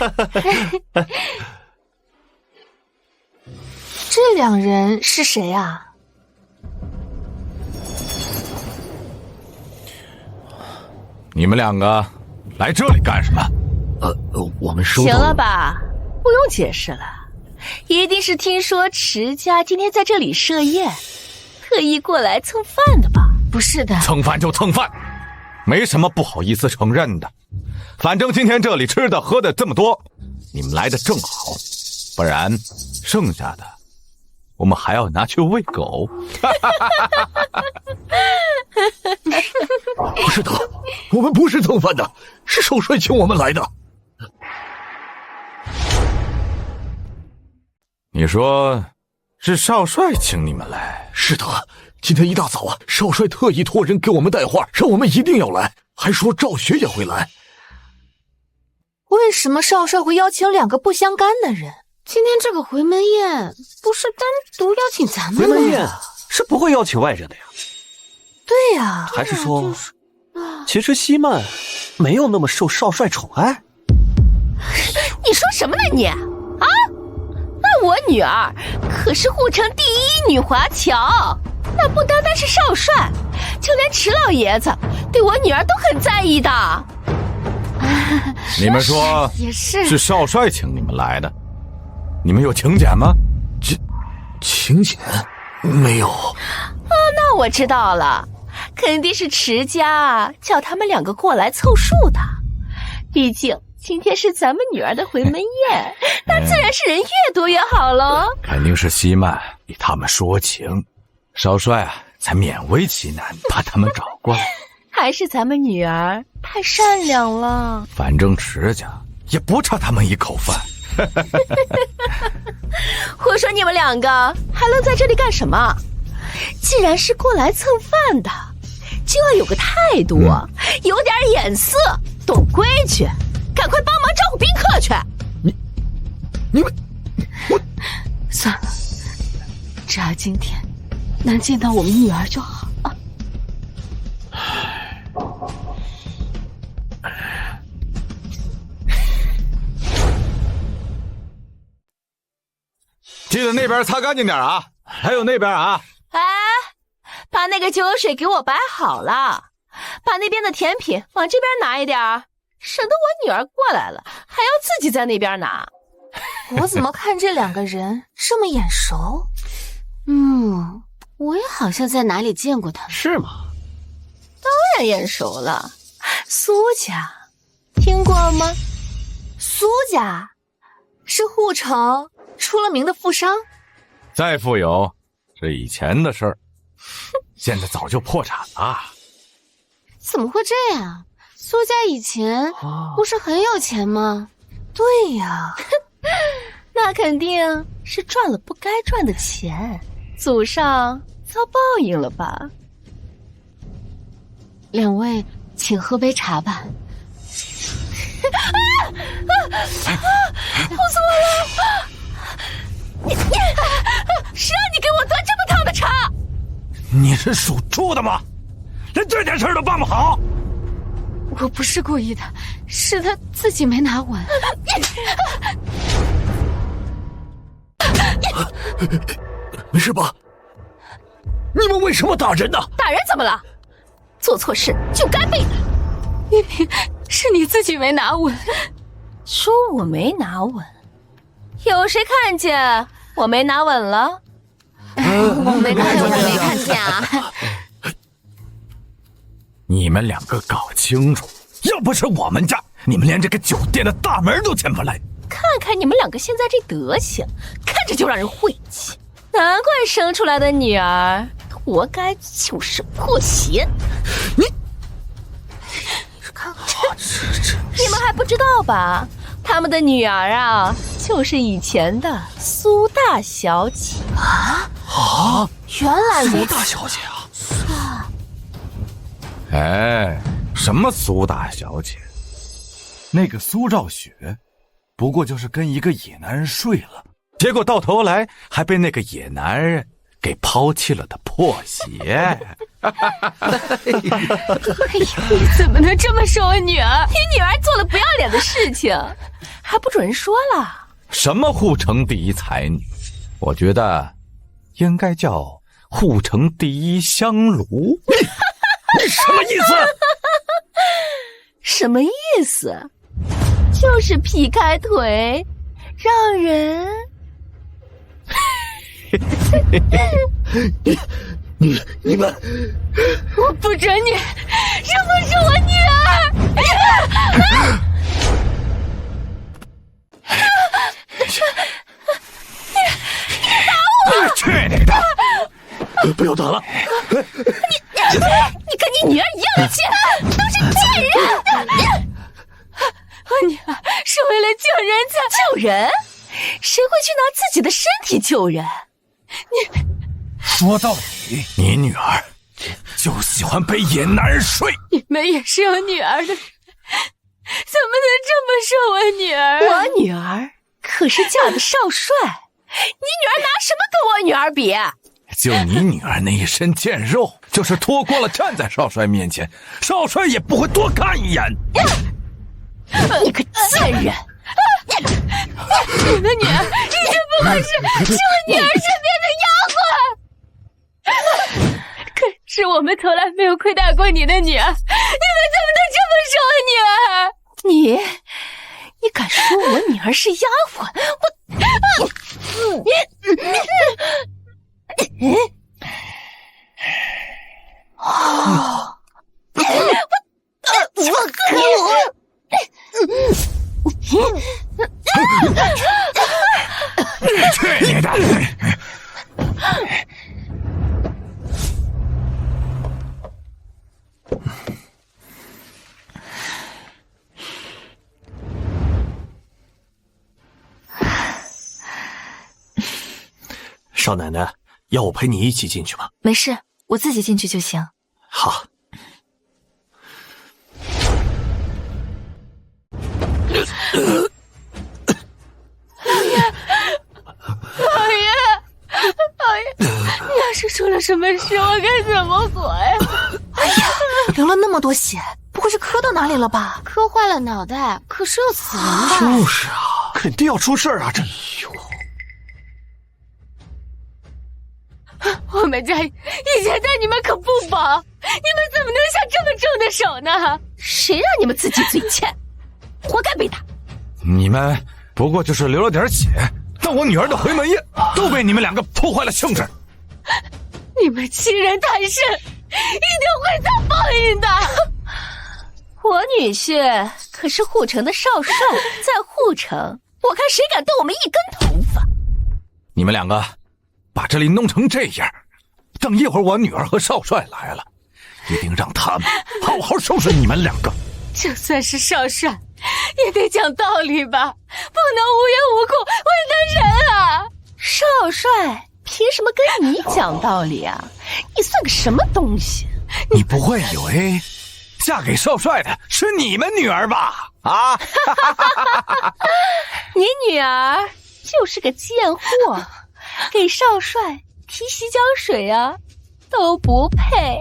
这两人是谁啊？你们两个来这里干什么？我们收到行了吧，不用解释了，一定是听说池家今天在这里设宴，特意过来蹭饭的吧？不是的，蹭饭就蹭饭，没什么不好意思承认的。反正今天这里吃的喝的这么多，你们来的正好，不然剩下的我们还要拿去喂狗。不是的，我们不是蹭饭的，是少帅请我们来的。你说是少帅请你们来？是的，今天一大早啊，少帅特意托人给我们带话，让我们一定要来，还说赵雪也会来。为什么少帅会邀请两个不相干的人？今天这个回门宴不是单独邀请咱们吗？回门宴是不会邀请外人的呀。对呀，还是说，其实西曼没有那么受少帅宠爱？你说什么呢你？啊？那我女儿可是护城第一女华侨，那不单单是少帅，就连池老爷子对我女儿都很在意的。你们说也是少帅请你们来的，你们有请柬吗？请柬没有。那我知道了，肯定是池家叫他们两个过来凑数的。毕竟今天是咱们女儿的回门宴，那自然是人越多越好喽。肯定是西曼与他们说情，少帅啊才勉为其难把他们找过来。还是咱们女儿太善良了。反正池家也不差他们一口饭。我说你们两个还愣在这里干什么？既然是过来蹭饭的，就要有个态度，有点眼色，懂规矩，赶快帮忙招呼宾客去。你们，算了，只要今天能见到我们女儿就好了。记得那边擦干净点啊，还有那边啊。哎，把那个酒水给我摆好了，把那边的甜品往这边拿一点，省得我女儿过来了还要自己在那边拿。我怎么看这两个人这么眼熟？我也好像在哪里见过他们。是吗？当然眼熟了，苏家，听过吗？苏家是护城出了名的富商，再富有是以前的事儿，现在早就破产了。怎么会这样？苏家以前不是很有钱吗？对呀，那肯定是赚了不该赚的钱，祖上遭报应了吧？两位，请喝杯茶吧。我错了！谁让你给我端这么烫的茶？你是属猪的吗？连这点事都办不好！我不是故意的，是他自己没拿稳。没事吧？你们为什么打人呢？打人怎么了？做错事就该被打。明明是你自己没拿稳。说我没拿稳，有谁看见我没拿稳了？我没看见啊。你们两个搞清楚，要不是我们家，你们连这个酒店的大门都进不来。看看你们两个现在这德行，看着就让人晦气。难怪生出来的女儿活该就是破鞋。你们还不知道吧？他们的女儿啊，就是以前的苏大小姐啊！原来苏大小姐啊！哎，什么苏大小姐？那个苏兆雪，不过就是跟一个野男人睡了，结果到头来还被那个野男人给抛弃了的破鞋。你怎么能这么说我女儿？你女儿做了不要脸的事情，还不准人说了？什么护城第一才女？我觉得应该叫护城第一香炉。你什么意思？什么意思？就是劈开腿，让人你们，我不准你，这不是我女儿！去你的！不要打了！你跟你女儿一样的贱，都是贱人！我女儿是为了救人才救人，谁会去拿自己的身体救人？说到底，你女儿就喜欢被野男人睡。你们也是有女儿的人，怎么能这么说我女儿？我女儿可是嫁的少帅，你女儿拿什么跟我女儿比？就你女儿那一身贱肉，就是脱光了站在少帅面前，少帅也不会多看一眼。你个贱人！你的女儿一直不过是我女儿身边的丫鬟，可是我们从来没有亏待过你的女儿，你们怎么能这么说我女儿？你敢说我女儿是丫鬟？去你的！少奶奶，要我陪你一起进去吗？没事，我自己进去就行。好。老爷，你要是出了什么事，我该怎么活呀？哎呀，流了那么多血，不会是磕到哪里了吧？磕坏了脑袋，可是又死人吧？就是啊，肯定要出事啊！这，我们家以前待你们可不薄，你们怎么能下这么重的手呢？谁让你们自己嘴欠，活该被打！你们不过就是流了点血，但我女儿的回门宴都被你们两个破坏了兴致。你们欺人太甚，一定会遭报应的。我女婿可是护城的少帅，在护城，我看谁敢动我们一根头发。你们两个把这里弄成这样，等一会儿我女儿和少帅来了，一定让他们好好收拾你们两个。就算是少帅，也得讲道理吧，不能无缘无故为难人啊！少帅凭什么跟你讲道理啊？你算个什么东西？你不会以为嫁给少帅的是你们女儿吧？啊！你女儿就是个贱货，给少帅提洗脚水啊，都不配。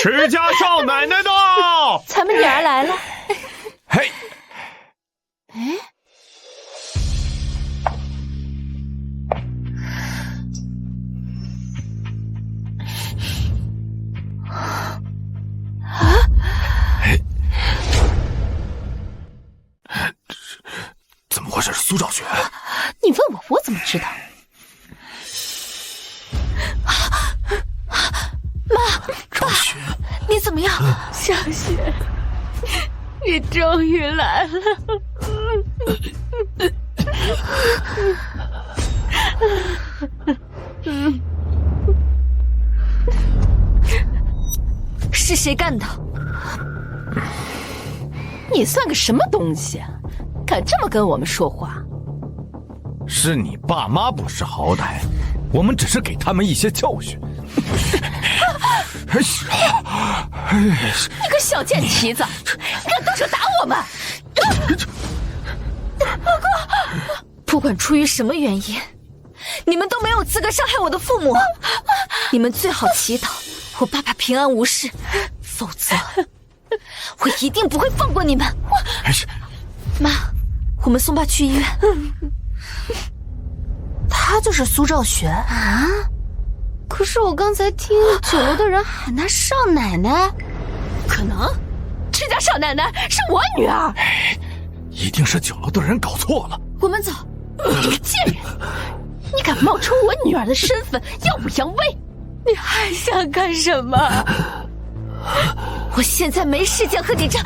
持家少奶奶到，咱们女儿来了。嘿，哎，怎么回事？苏兆雪，你问我，我怎么知道？妈，兆雪，你怎么样？小雪，你终于来了。是谁干的？你算个什么东西，敢这么跟我们说话？是你爸妈不识好歹，我们只是给他们一些教训。你个小贱蹄子，敢动手打我们！不过，不管出于什么原因，你们都没有资格伤害我的父母。你们最好祈祷我爸爸平安无事，否则我一定不会放过你们。妈，我们送爸去医院。他就是苏兆雪啊？可是我刚才听酒楼的人喊她少奶奶。可能，这家少奶奶是我女儿。一定是酒楼的人搞错了。我们走。你个贱人，你敢冒充我女儿的身份耀武扬威？你还想干什么？我现在没时间和你争。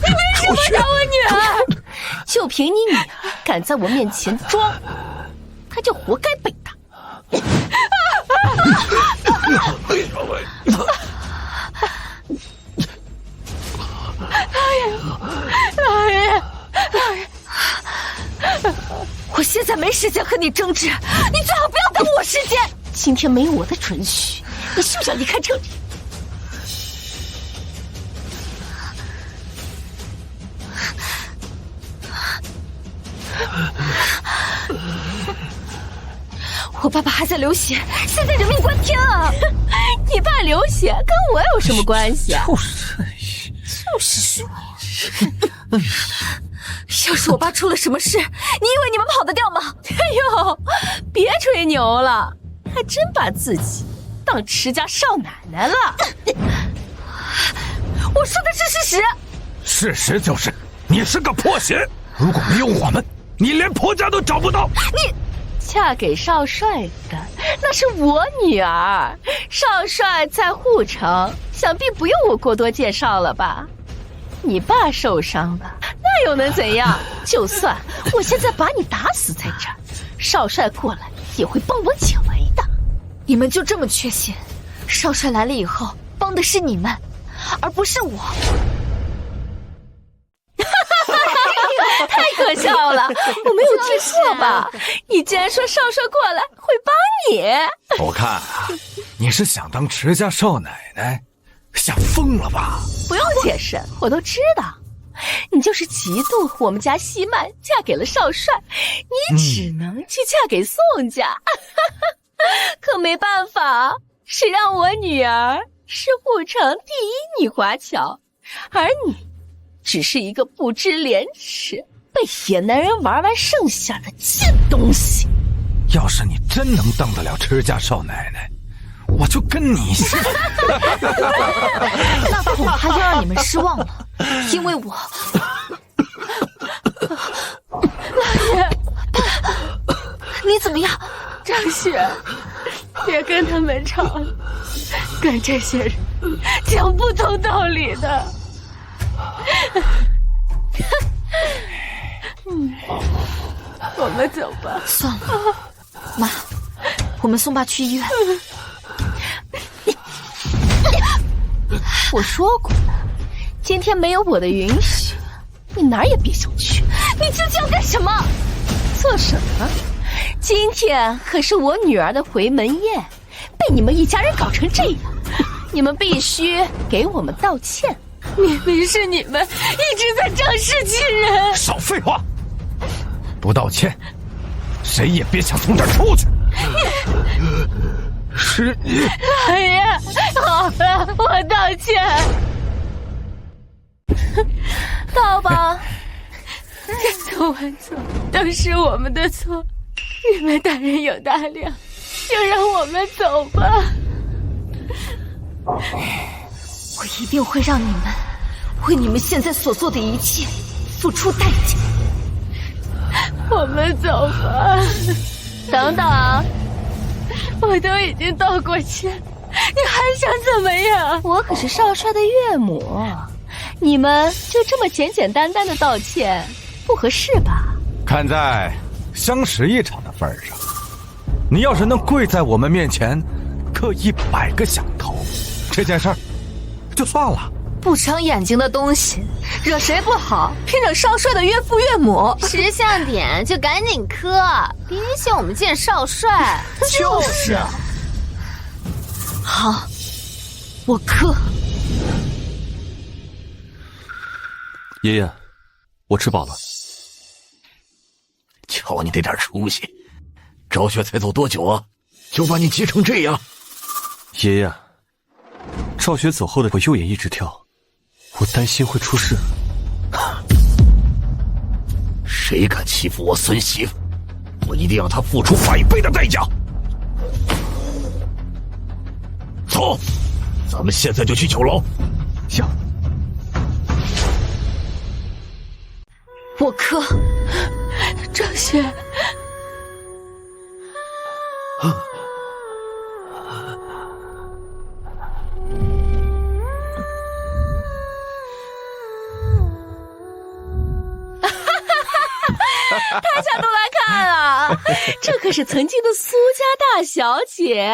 你为什么打我女儿？就凭你女儿敢在我面前装，她就活该被打。老爷，我现在没时间和你争执，你最好不要耽误我时间。今天没有我的准许，你是不是要离开这里？我爸爸还在流血，现在人命关天啊！你爸流血跟我有什么关系啊？就是说，要是我爸出了什么事，你以为你们跑得掉吗？哎呦，别吹牛了，还真把自己当持家少奶奶了。我说的是事实。事实就是你是个破鞋，如果没有我们，你连婆家都找不到。你嫁给少帅的那是我女儿，少帅在护城，想必不用我过多介绍了吧？你爸受伤了，那又能怎样？就算我现在把你打死在这儿，少帅过来也会帮我解围的。你们就这么确信，少帅来了以后帮的是你们，而不是我？太可笑了，我没有听错吧？你竟然说少帅过来会帮你？我看啊，你是想当持家少奶奶，想疯了吧？不用解释，我都知道。你就是嫉妒我们家西曼嫁给了少帅，你只能去嫁给宋家。可没办法，谁让我女儿是护城第一女华侨，而你只是一个不知廉耻、被野男人玩完剩下的贱东西。要是你真能当得了持家少奶奶，我就跟你姓。那恐怕要让你们失望了，因为我……老爷，你怎么样？张雪，别跟他们吵了，跟这些人讲不通道理的。我们走吧。算了，妈，我们送爸去医院。我说过，今天没有我的允许，你哪儿也别想去。你究竟要干什么？做什么？今天可是我女儿的回门宴，被你们一家人搞成这样，你们必须给我们道歉。明明是你们一直在仗势欺人。少废话！不道歉，谁也别想从这儿出去。是你，老爷，好了，我道歉。道吧，该走完走，都是我们的错。你们大人有大量，就让我们走吧。我一定会让你们为你们现在所做的一切付出代价。我们走吧。等等，我都已经道过歉，你还想怎么样？我可是少帅的岳母，你们就这么简简单单的道歉，不合适吧？看在相识一场的份上，你要是能跪在我们面前磕100个响头，这件事儿就算了。不长眼睛的东西，惹谁不好，偏惹少帅的岳父岳母。识相点就赶紧磕，别嫌我们见少帅。就是。好，我磕。爷爷，我吃饱了。瞧你这点出息，赵雪才走多久啊，就把你急成这样？爷爷，赵雪走后的我右眼一直跳，我担心会出事。谁敢欺负我孙媳妇，我一定让他付出100倍的代价。走，咱们现在就去酒楼。行。我哥，赵雪。大家都来看啊！这可是曾经的苏家大小姐，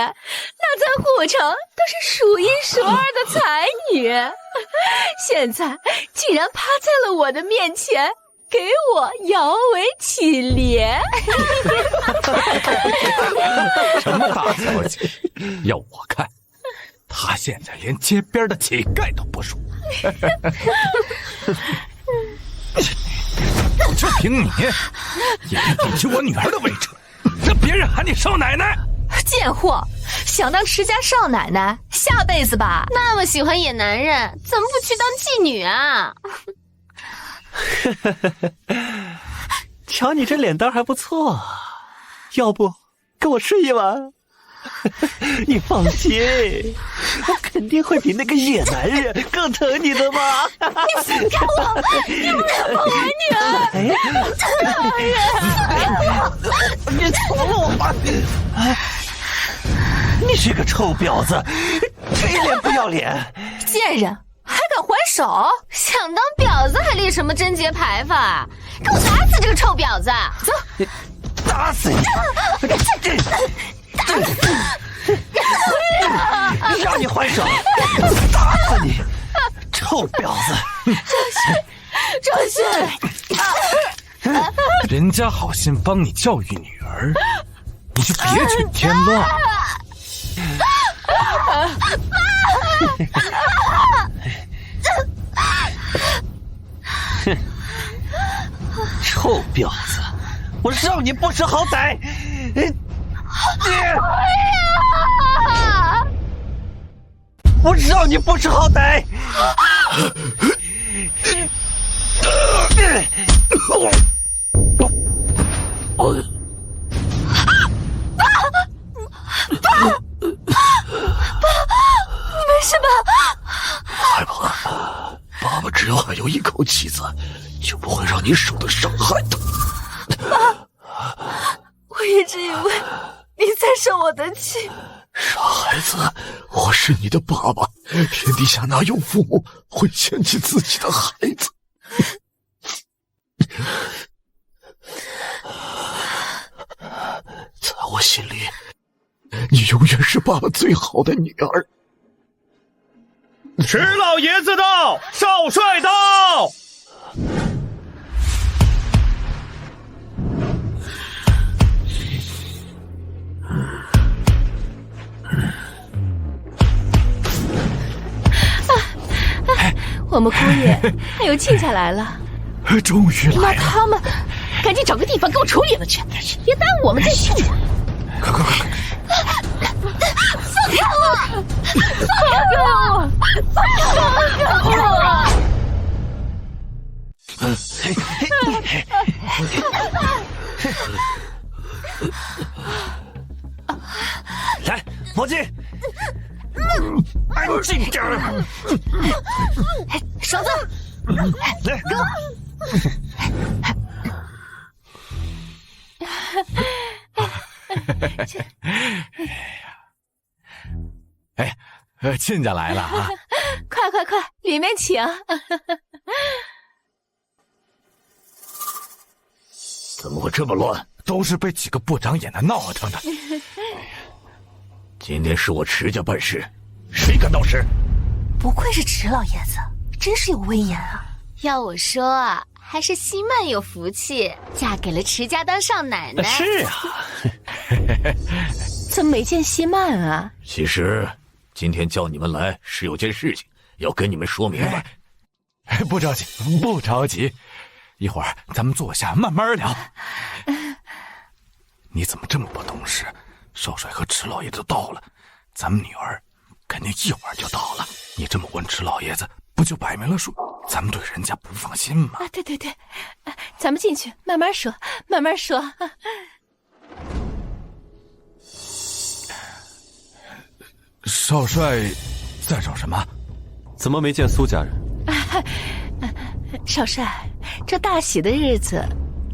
那在护城都是数一数二的才女，现在竟然趴在了我的面前，给我摇尾乞怜。什么大小姐？要我看，她现在连街边的乞丐都不如。就凭你，也配顶起我女儿的位置，让别人喊你少奶奶？贱货，想当持家少奶奶，下辈子吧。那么喜欢野男人，怎么不去当妓女啊？瞧你这脸蛋还不错，要不跟我睡一晚？你放心，我肯定会比那个野男人更疼你的嘛！你放开我！你不能碰我女儿！你瞅我！你是个臭婊子，这脸不要脸！贱人，还敢还手？想当婊子还立什么贞洁牌坊？给我打死这个臭婊子！走，打死你！让你还手，打死你，臭婊子！赵雪，人家好心帮你教育女儿，你就别去添乱。臭婊子，我让你不识好歹！我让你不识好歹！你没事吧？害怕，爸爸只要还有一口气子，就不会让你受到伤害的。我一直以为你在生我的气。傻孩子，我是你的爸爸，天底下哪有父母会嫌弃自己的孩子？在我心里，你永远是爸爸最好的女儿。迟老爷子到，少帅到。我们姑爷还有亲家来了，终于来了！那他们赶紧找个地方给我处理了去，别耽误我们这亲家。快！放开我！放开我！来，魔镜，安静点儿！勺子，来，给我！亲家来了啊！快，里面请。怎么会这么乱？都是被几个不长眼的闹腾的。今天是我迟家办事，谁敢闹事？不愧是迟老爷子，真是有威严啊！要我说啊，还是西曼有福气，嫁给了迟家当少奶奶。是啊，怎么没见西曼啊？其实今天叫你们来是有件事情要跟你们说明白。不着急，不着急，一会儿咱们坐下慢慢聊。你怎么这么不懂事？少帅和池老爷都到了，咱们女儿肯定一会儿就到了。你这么问池老爷子，不就摆明了说咱们对人家不放心吗？对，咱们进去慢慢说，慢慢说。少帅在找什么？怎么没见苏家人？少帅，这大喜的日子，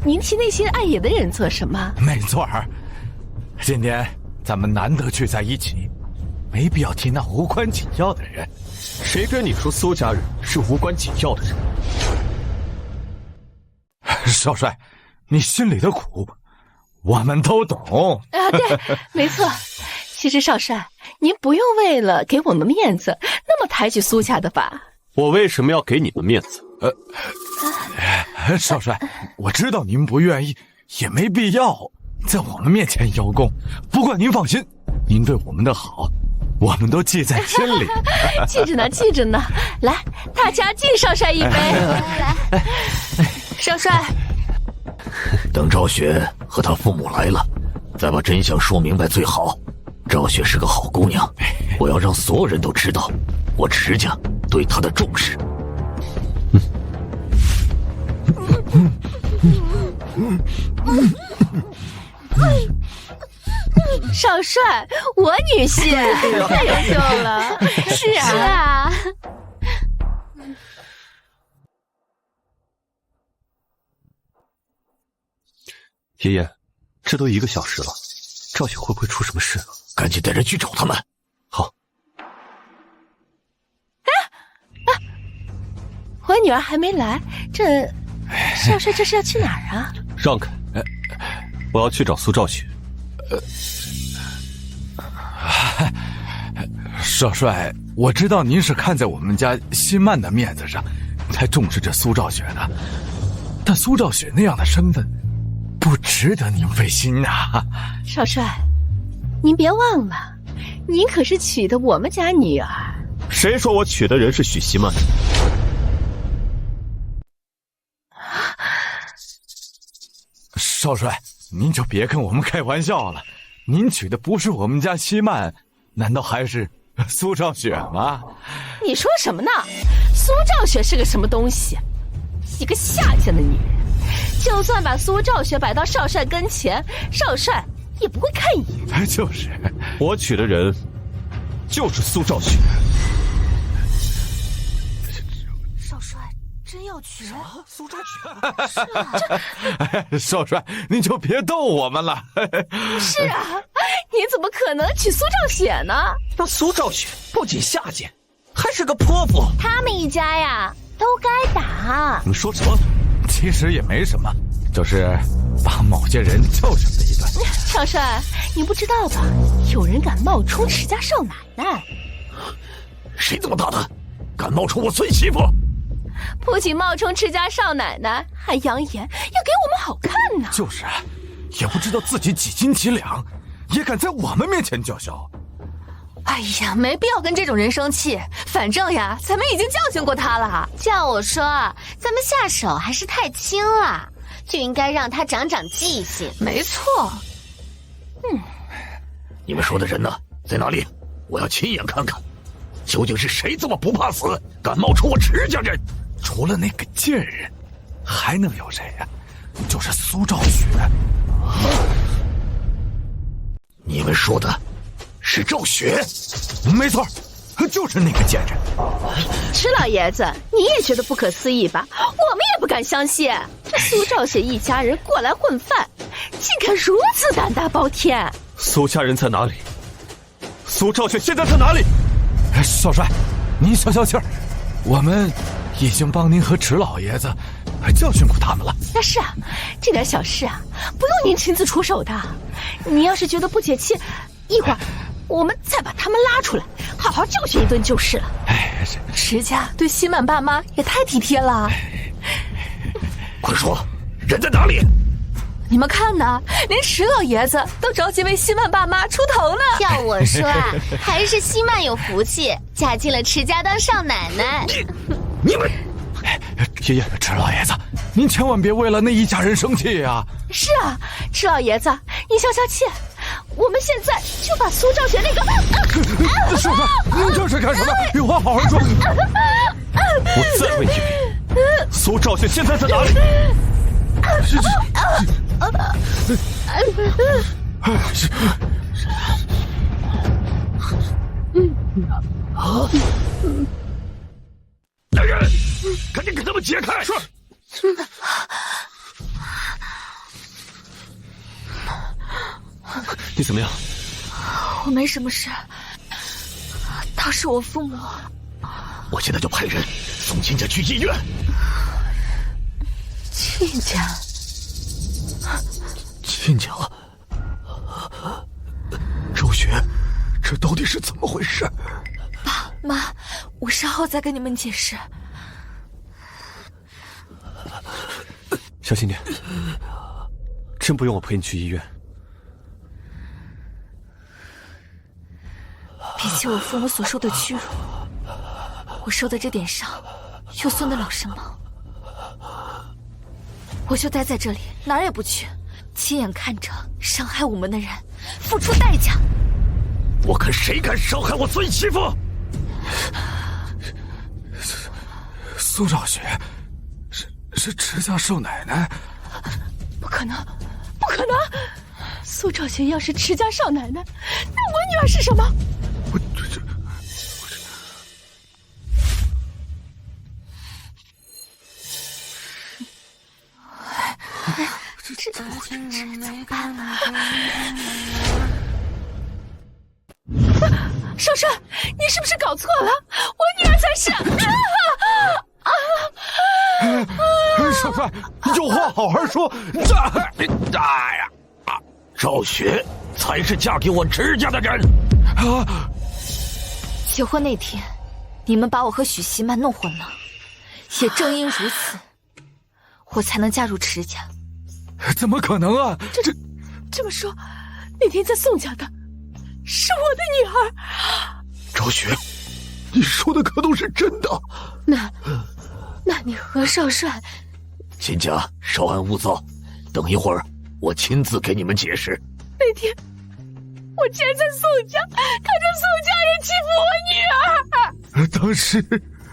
您提那些碍眼的人做什么？没错儿，今天咱们难得聚在一起，没必要提那无关紧要的人。谁跟你说苏家人是无关紧要的人？少帅，你心里的苦，我们都懂。对，没错。其实少帅，您不用为了给我们面子，那么抬举苏家的吧？我为什么要给你们面子？少帅，我知道您不愿意，也没必要在我们面前邀功。不过您放心，您对我们的好，我们都记在心里。记着呢，记着呢。来，大家敬少帅一杯。来，少帅。等赵雪和他父母来了，再把真相说明白最好。赵雪是个好姑娘，我要让所有人都知道我池家对她的重视。少帅，我女婿太优秀了。是啊。爷爷，这都1个小时了，赵雪会不会出什么事？赶紧带人去找他们。好。我女儿还没来，这少帅这是要去哪儿啊？让开！我要去找苏兆雪。少帅，我知道您是看在我们家新曼的面子上，才重视这苏兆雪的。但苏兆雪那样的身份，不值得您费心呐。少帅，您别忘了，您可是娶的我们家女儿。谁说我娶的人是许希曼？少帅，您就别跟我们开玩笑了。您娶的不是我们家希曼，难道还是苏兆雪吗？你说什么呢？苏兆雪是个什么东西？一个下贱的女人。就算把苏兆雪摆到少帅跟前，少帅也不会看一眼。就是，我娶的人就是苏兆雪。少帅真要娶苏兆雪？是啊，少帅，您就别逗我们了。是啊，你怎么可能娶苏兆雪呢？那苏兆雪不仅下贱，还是个泼妇。他们一家呀，都该打。你说什么？其实也没什么，就是把某些人教训了一顿。少帅，你不知道吧？有人敢冒充池家少奶奶。谁这么大胆，敢冒充我孙媳妇？不仅冒充池家少奶奶，还扬言要给我们好看呢。就是，也不知道自己几斤几两，也敢在我们面前叫嚣。哎呀，没必要跟这种人生气，反正呀，咱们已经教训过他了。叫我说，咱们下手还是太轻了，就应该让他长长记性。没错。你们说的人呢？在哪里？我要亲眼看看，究竟是谁这么不怕死，敢冒充我池家人？除了那个贱人，还能有谁呀？就是苏兆雪。你们说的是赵雪？没错，就是那个贱人。池老爷子，你也觉得不可思议吧？我们也不敢相信，这苏兆雪一家人过来混饭，竟敢如此胆大包天。苏家人在哪里？苏兆雪现在在哪里？少帅，您消消气儿，我们已经帮您和池老爷子教训过他们了。那是啊，这点小事啊，不用您亲自出手的。你要是觉得不解气，一会儿我们再把他们拉出来，好好教训一顿就是了。池家对希曼爸妈也太体贴了。快说，人在哪里？你们看呢，连池老爷子都着急为希曼爸妈出头呢。要我说啊，还是希曼有福气，嫁进了池家当少奶奶。你们，爷爷，迟老爷子，您千万别为了那一家人生气呀！是啊，迟老爷子，你消消气，我们现在就把苏兆雪那个……少帅，您这是干什么？有话好好说。我再问一遍，苏兆雪现在在哪里？来人，赶紧给他们解开！是。你怎么样？我没什么事，倒是我父母。我现在就派人送亲家去医院。亲家？亲家？周雪，这到底是怎么回事？爸妈，我稍后再跟你们解释。小心点，真不用我陪你去医院。比起我父母所受的屈辱，我受的这点伤，又算得了什么？我就待在这里，哪儿也不去，亲眼看着伤害我们的人付出代价。我看谁敢伤害我孙媳妇！苏兆雪，是迟家少奶奶？不可能，不可能！苏兆雪要是迟家少奶奶，那我女儿是什么？少帅，你是不是搞错了？我女儿才是！少帅，有话好好说。赵雪才是嫁给我迟家的人。结婚那天，你们把我和许希曼弄混了，也正因如此，我才能嫁入迟家。怎么可能啊？这么说，那天在宋家的是我的女儿。赵雪，你说的可都是真的？那你和少帅……亲家稍安勿躁，等一会儿我亲自给你们解释。那天我竟然在宋家看着宋家人欺负我女儿。当时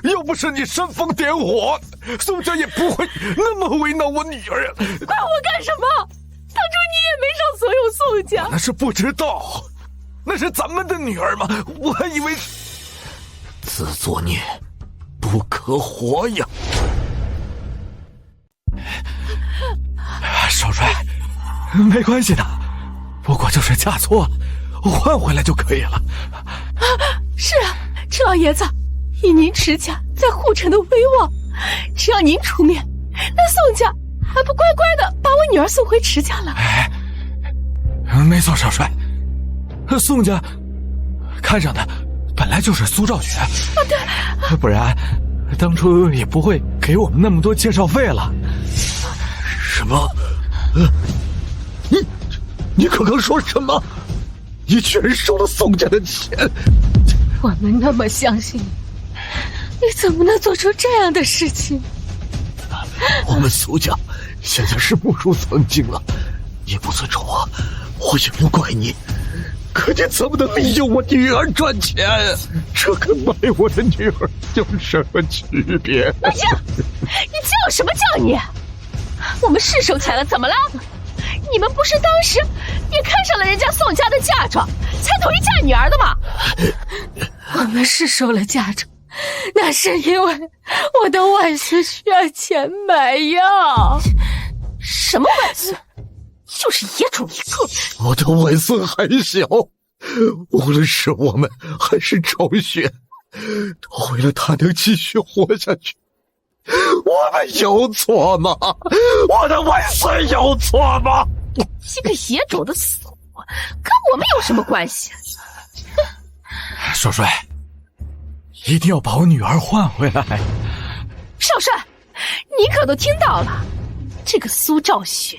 要不是你煽风点火，宋家也不会那么为难我女儿啊！怪我干什么？当初你也没少怂恿宋家。那是不知道，那是咱们的女儿嘛，我还以为……自作孽不可活呀！少帅，没关系的，不过就是嫁错，换回来就可以了。是啊，迟老爷子，以您迟家在护城的威望，只要您出面，那宋家还不乖乖的把我女儿送回迟家了？没错，少帅，宋家看上的本来就是苏兆雪，对，不然当初也不会给我们那么多介绍费了。什么？你刚刚说什么？你居然收了宋家的钱？我们那么相信你，你怎么能做出这样的事情？我们苏家现在是不如曾经了，你不尊重我，我也不怪你。可你怎么能利用我女儿赚钱？这跟卖我的女儿有什么区别？你叫什么叫你？我们是收钱了，怎么了？你们不是当时也看上了人家宋家的嫁妆，才同意嫁女儿的吗？我们是收了嫁妆，那是因为我的外孙需要钱买药。什么外孙？就是野种一个！我的外孙还小，无论是我们还是赵雪，为了他能继续活下去，我们有错吗？我的外孙有错吗？一个野种的死活，跟我们有什么关系？少帅，一定要把我女儿换回来。少帅，你可都听到了，这个苏兆雪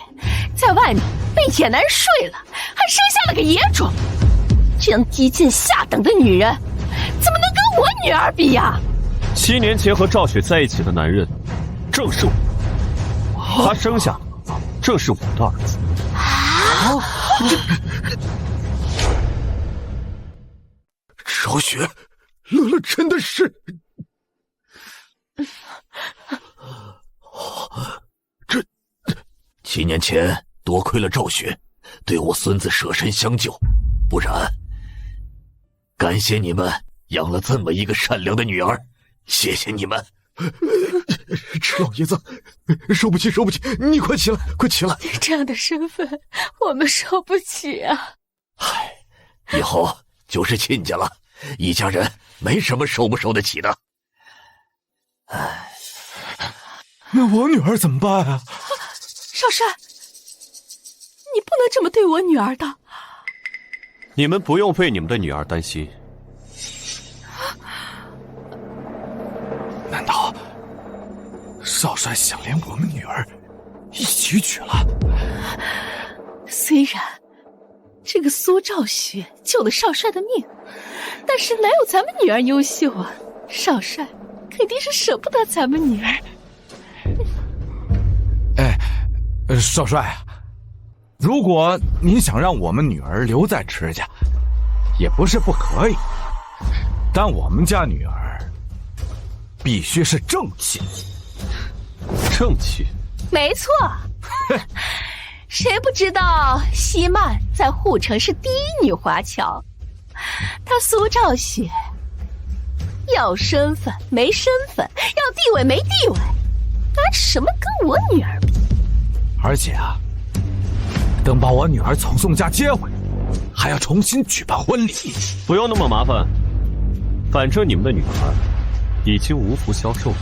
在外面被野男睡了，还生下了个野种，这样低贱下等的女人，怎么能跟我女儿比呀？ 7年前和赵雪在一起的男人，正是我。他生下正是我的儿子。昭雪，乐乐真的是……这7年前多亏了赵雪对我孙子舍身相救，不然感谢你们养了这么一个善良的女儿，谢谢你们。迟老爷子，受不起，受不起！你快起来，快起来！你这样的身份，我们受不起啊！唉，以后就是亲家了，一家人没什么受不受得起的。唉，那我女儿怎么办啊？少帅，你不能这么对我女儿的。你们不用为你们的女儿担心。难道少帅想连我们女儿一起娶了？虽然这个苏兆雪救了少帅的命，但是哪有咱们女儿优秀啊？少帅肯定是舍不得咱们女儿。少帅啊，如果您想让我们女儿留在池家，也不是不可以，但我们家女儿必须是正气。正气？没错。谁不知道西曼在护城是第一女华侨？她苏兆雪要身份没身份，要地位没地位，拿什么跟我女儿比？而且啊，等把我女儿从宋家接回，还要重新举办婚礼。不用那么麻烦，反正你们的女儿已经无福消受了。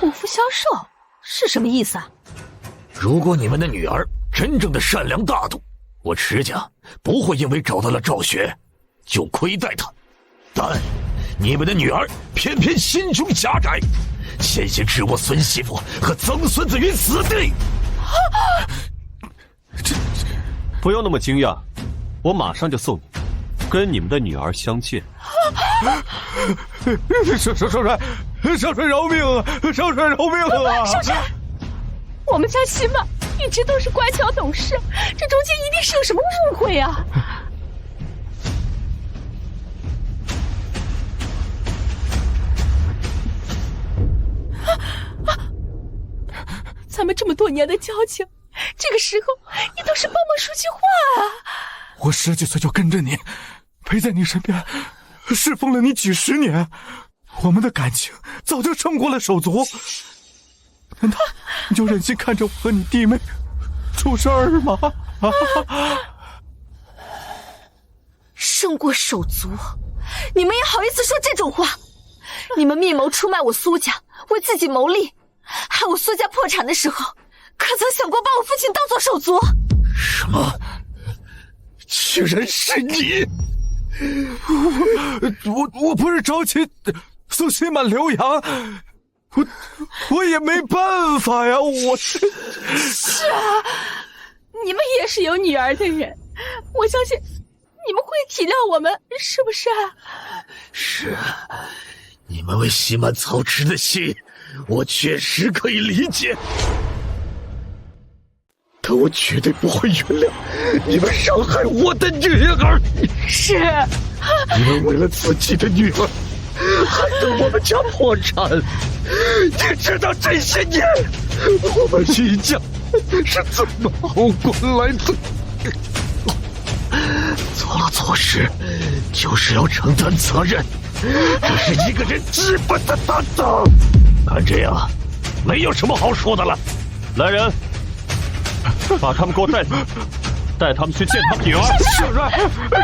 无福消受是什么意思啊？如果你们的女儿真正的善良大度，我池家不会因为找到了赵雪就亏待她。但你们的女儿偏偏心胸狭窄，险些置我孙媳妇和曾孙子于死地。不用那么惊讶，我马上就送你跟你们的女儿相见。少帅饶命啊！少帅饶命啊！少帅，我们家西曼一直都是乖巧懂事，这中间一定是有什么误会啊！咱们这么多年的交情，这个时候你倒是帮忙说句话啊！我10几岁就跟着你，陪在你身边，侍奉了你几10年，我们的感情早就胜过了手足。难道你就忍心看着我和你弟妹出事儿吗？胜过手足，你们也好意思说这种话？你们密谋出卖我苏家，为自己谋利，害我苏家破产的时候，可曾想过把我父亲当作手足？什么？居然是你！我不是着急送西曼留洋，我也没办法呀，我是啊，你们也是有女儿的人，我相信你们会体谅我们，是不是啊？是啊，你们为西曼操持的心，我确实可以理解，但我绝对不会原谅你们伤害我的女儿。是，你们为了自己的女儿，害得我们家破产。你知道这些年我们一家是怎么熬过来的？做了错事，就是要承担责任，这是一个人基本的担当。看这样，没有什么好说的了。来人，把他们给我带走，带他们去见他们女儿。少帅，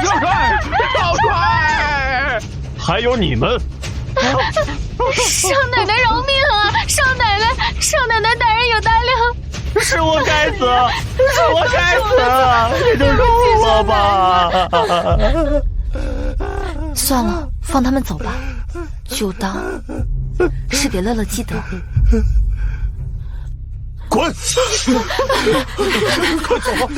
少帅，少帅！还有你们，少奶奶饶命啊！少奶奶大人有大量。是我该死，是我该死，你就容我吧。算了，放他们走吧，就当是给乐乐积德。滚！快走！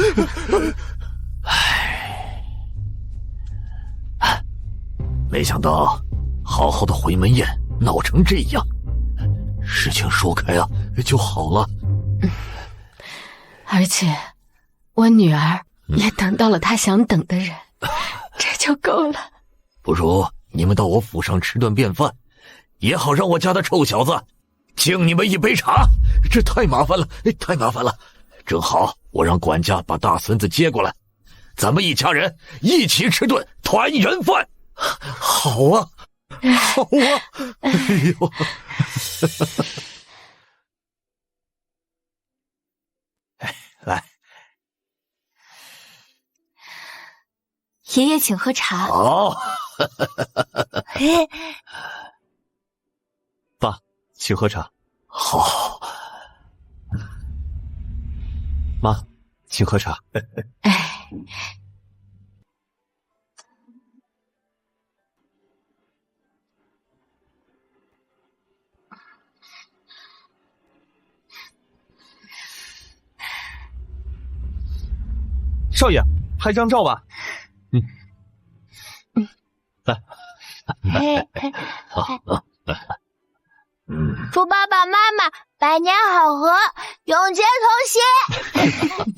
没想到好好的回门宴闹成这样，事情说开啊就好了。而且我女儿也等到了她想等的人，这就够了。不如你们到我府上吃顿便饭，也好让我家的臭小子敬你们一杯茶。这太麻烦了，太麻烦了。正好我让管家把大孙子接过来，咱们一家人一起吃顿团圆饭。好啊，好啊！哎呦，来，爷爷请喝茶。好。爸，请喝茶。好。妈，请喝茶。少爷，拍张照吧。来。祝爸爸妈妈百年好合，永结同心。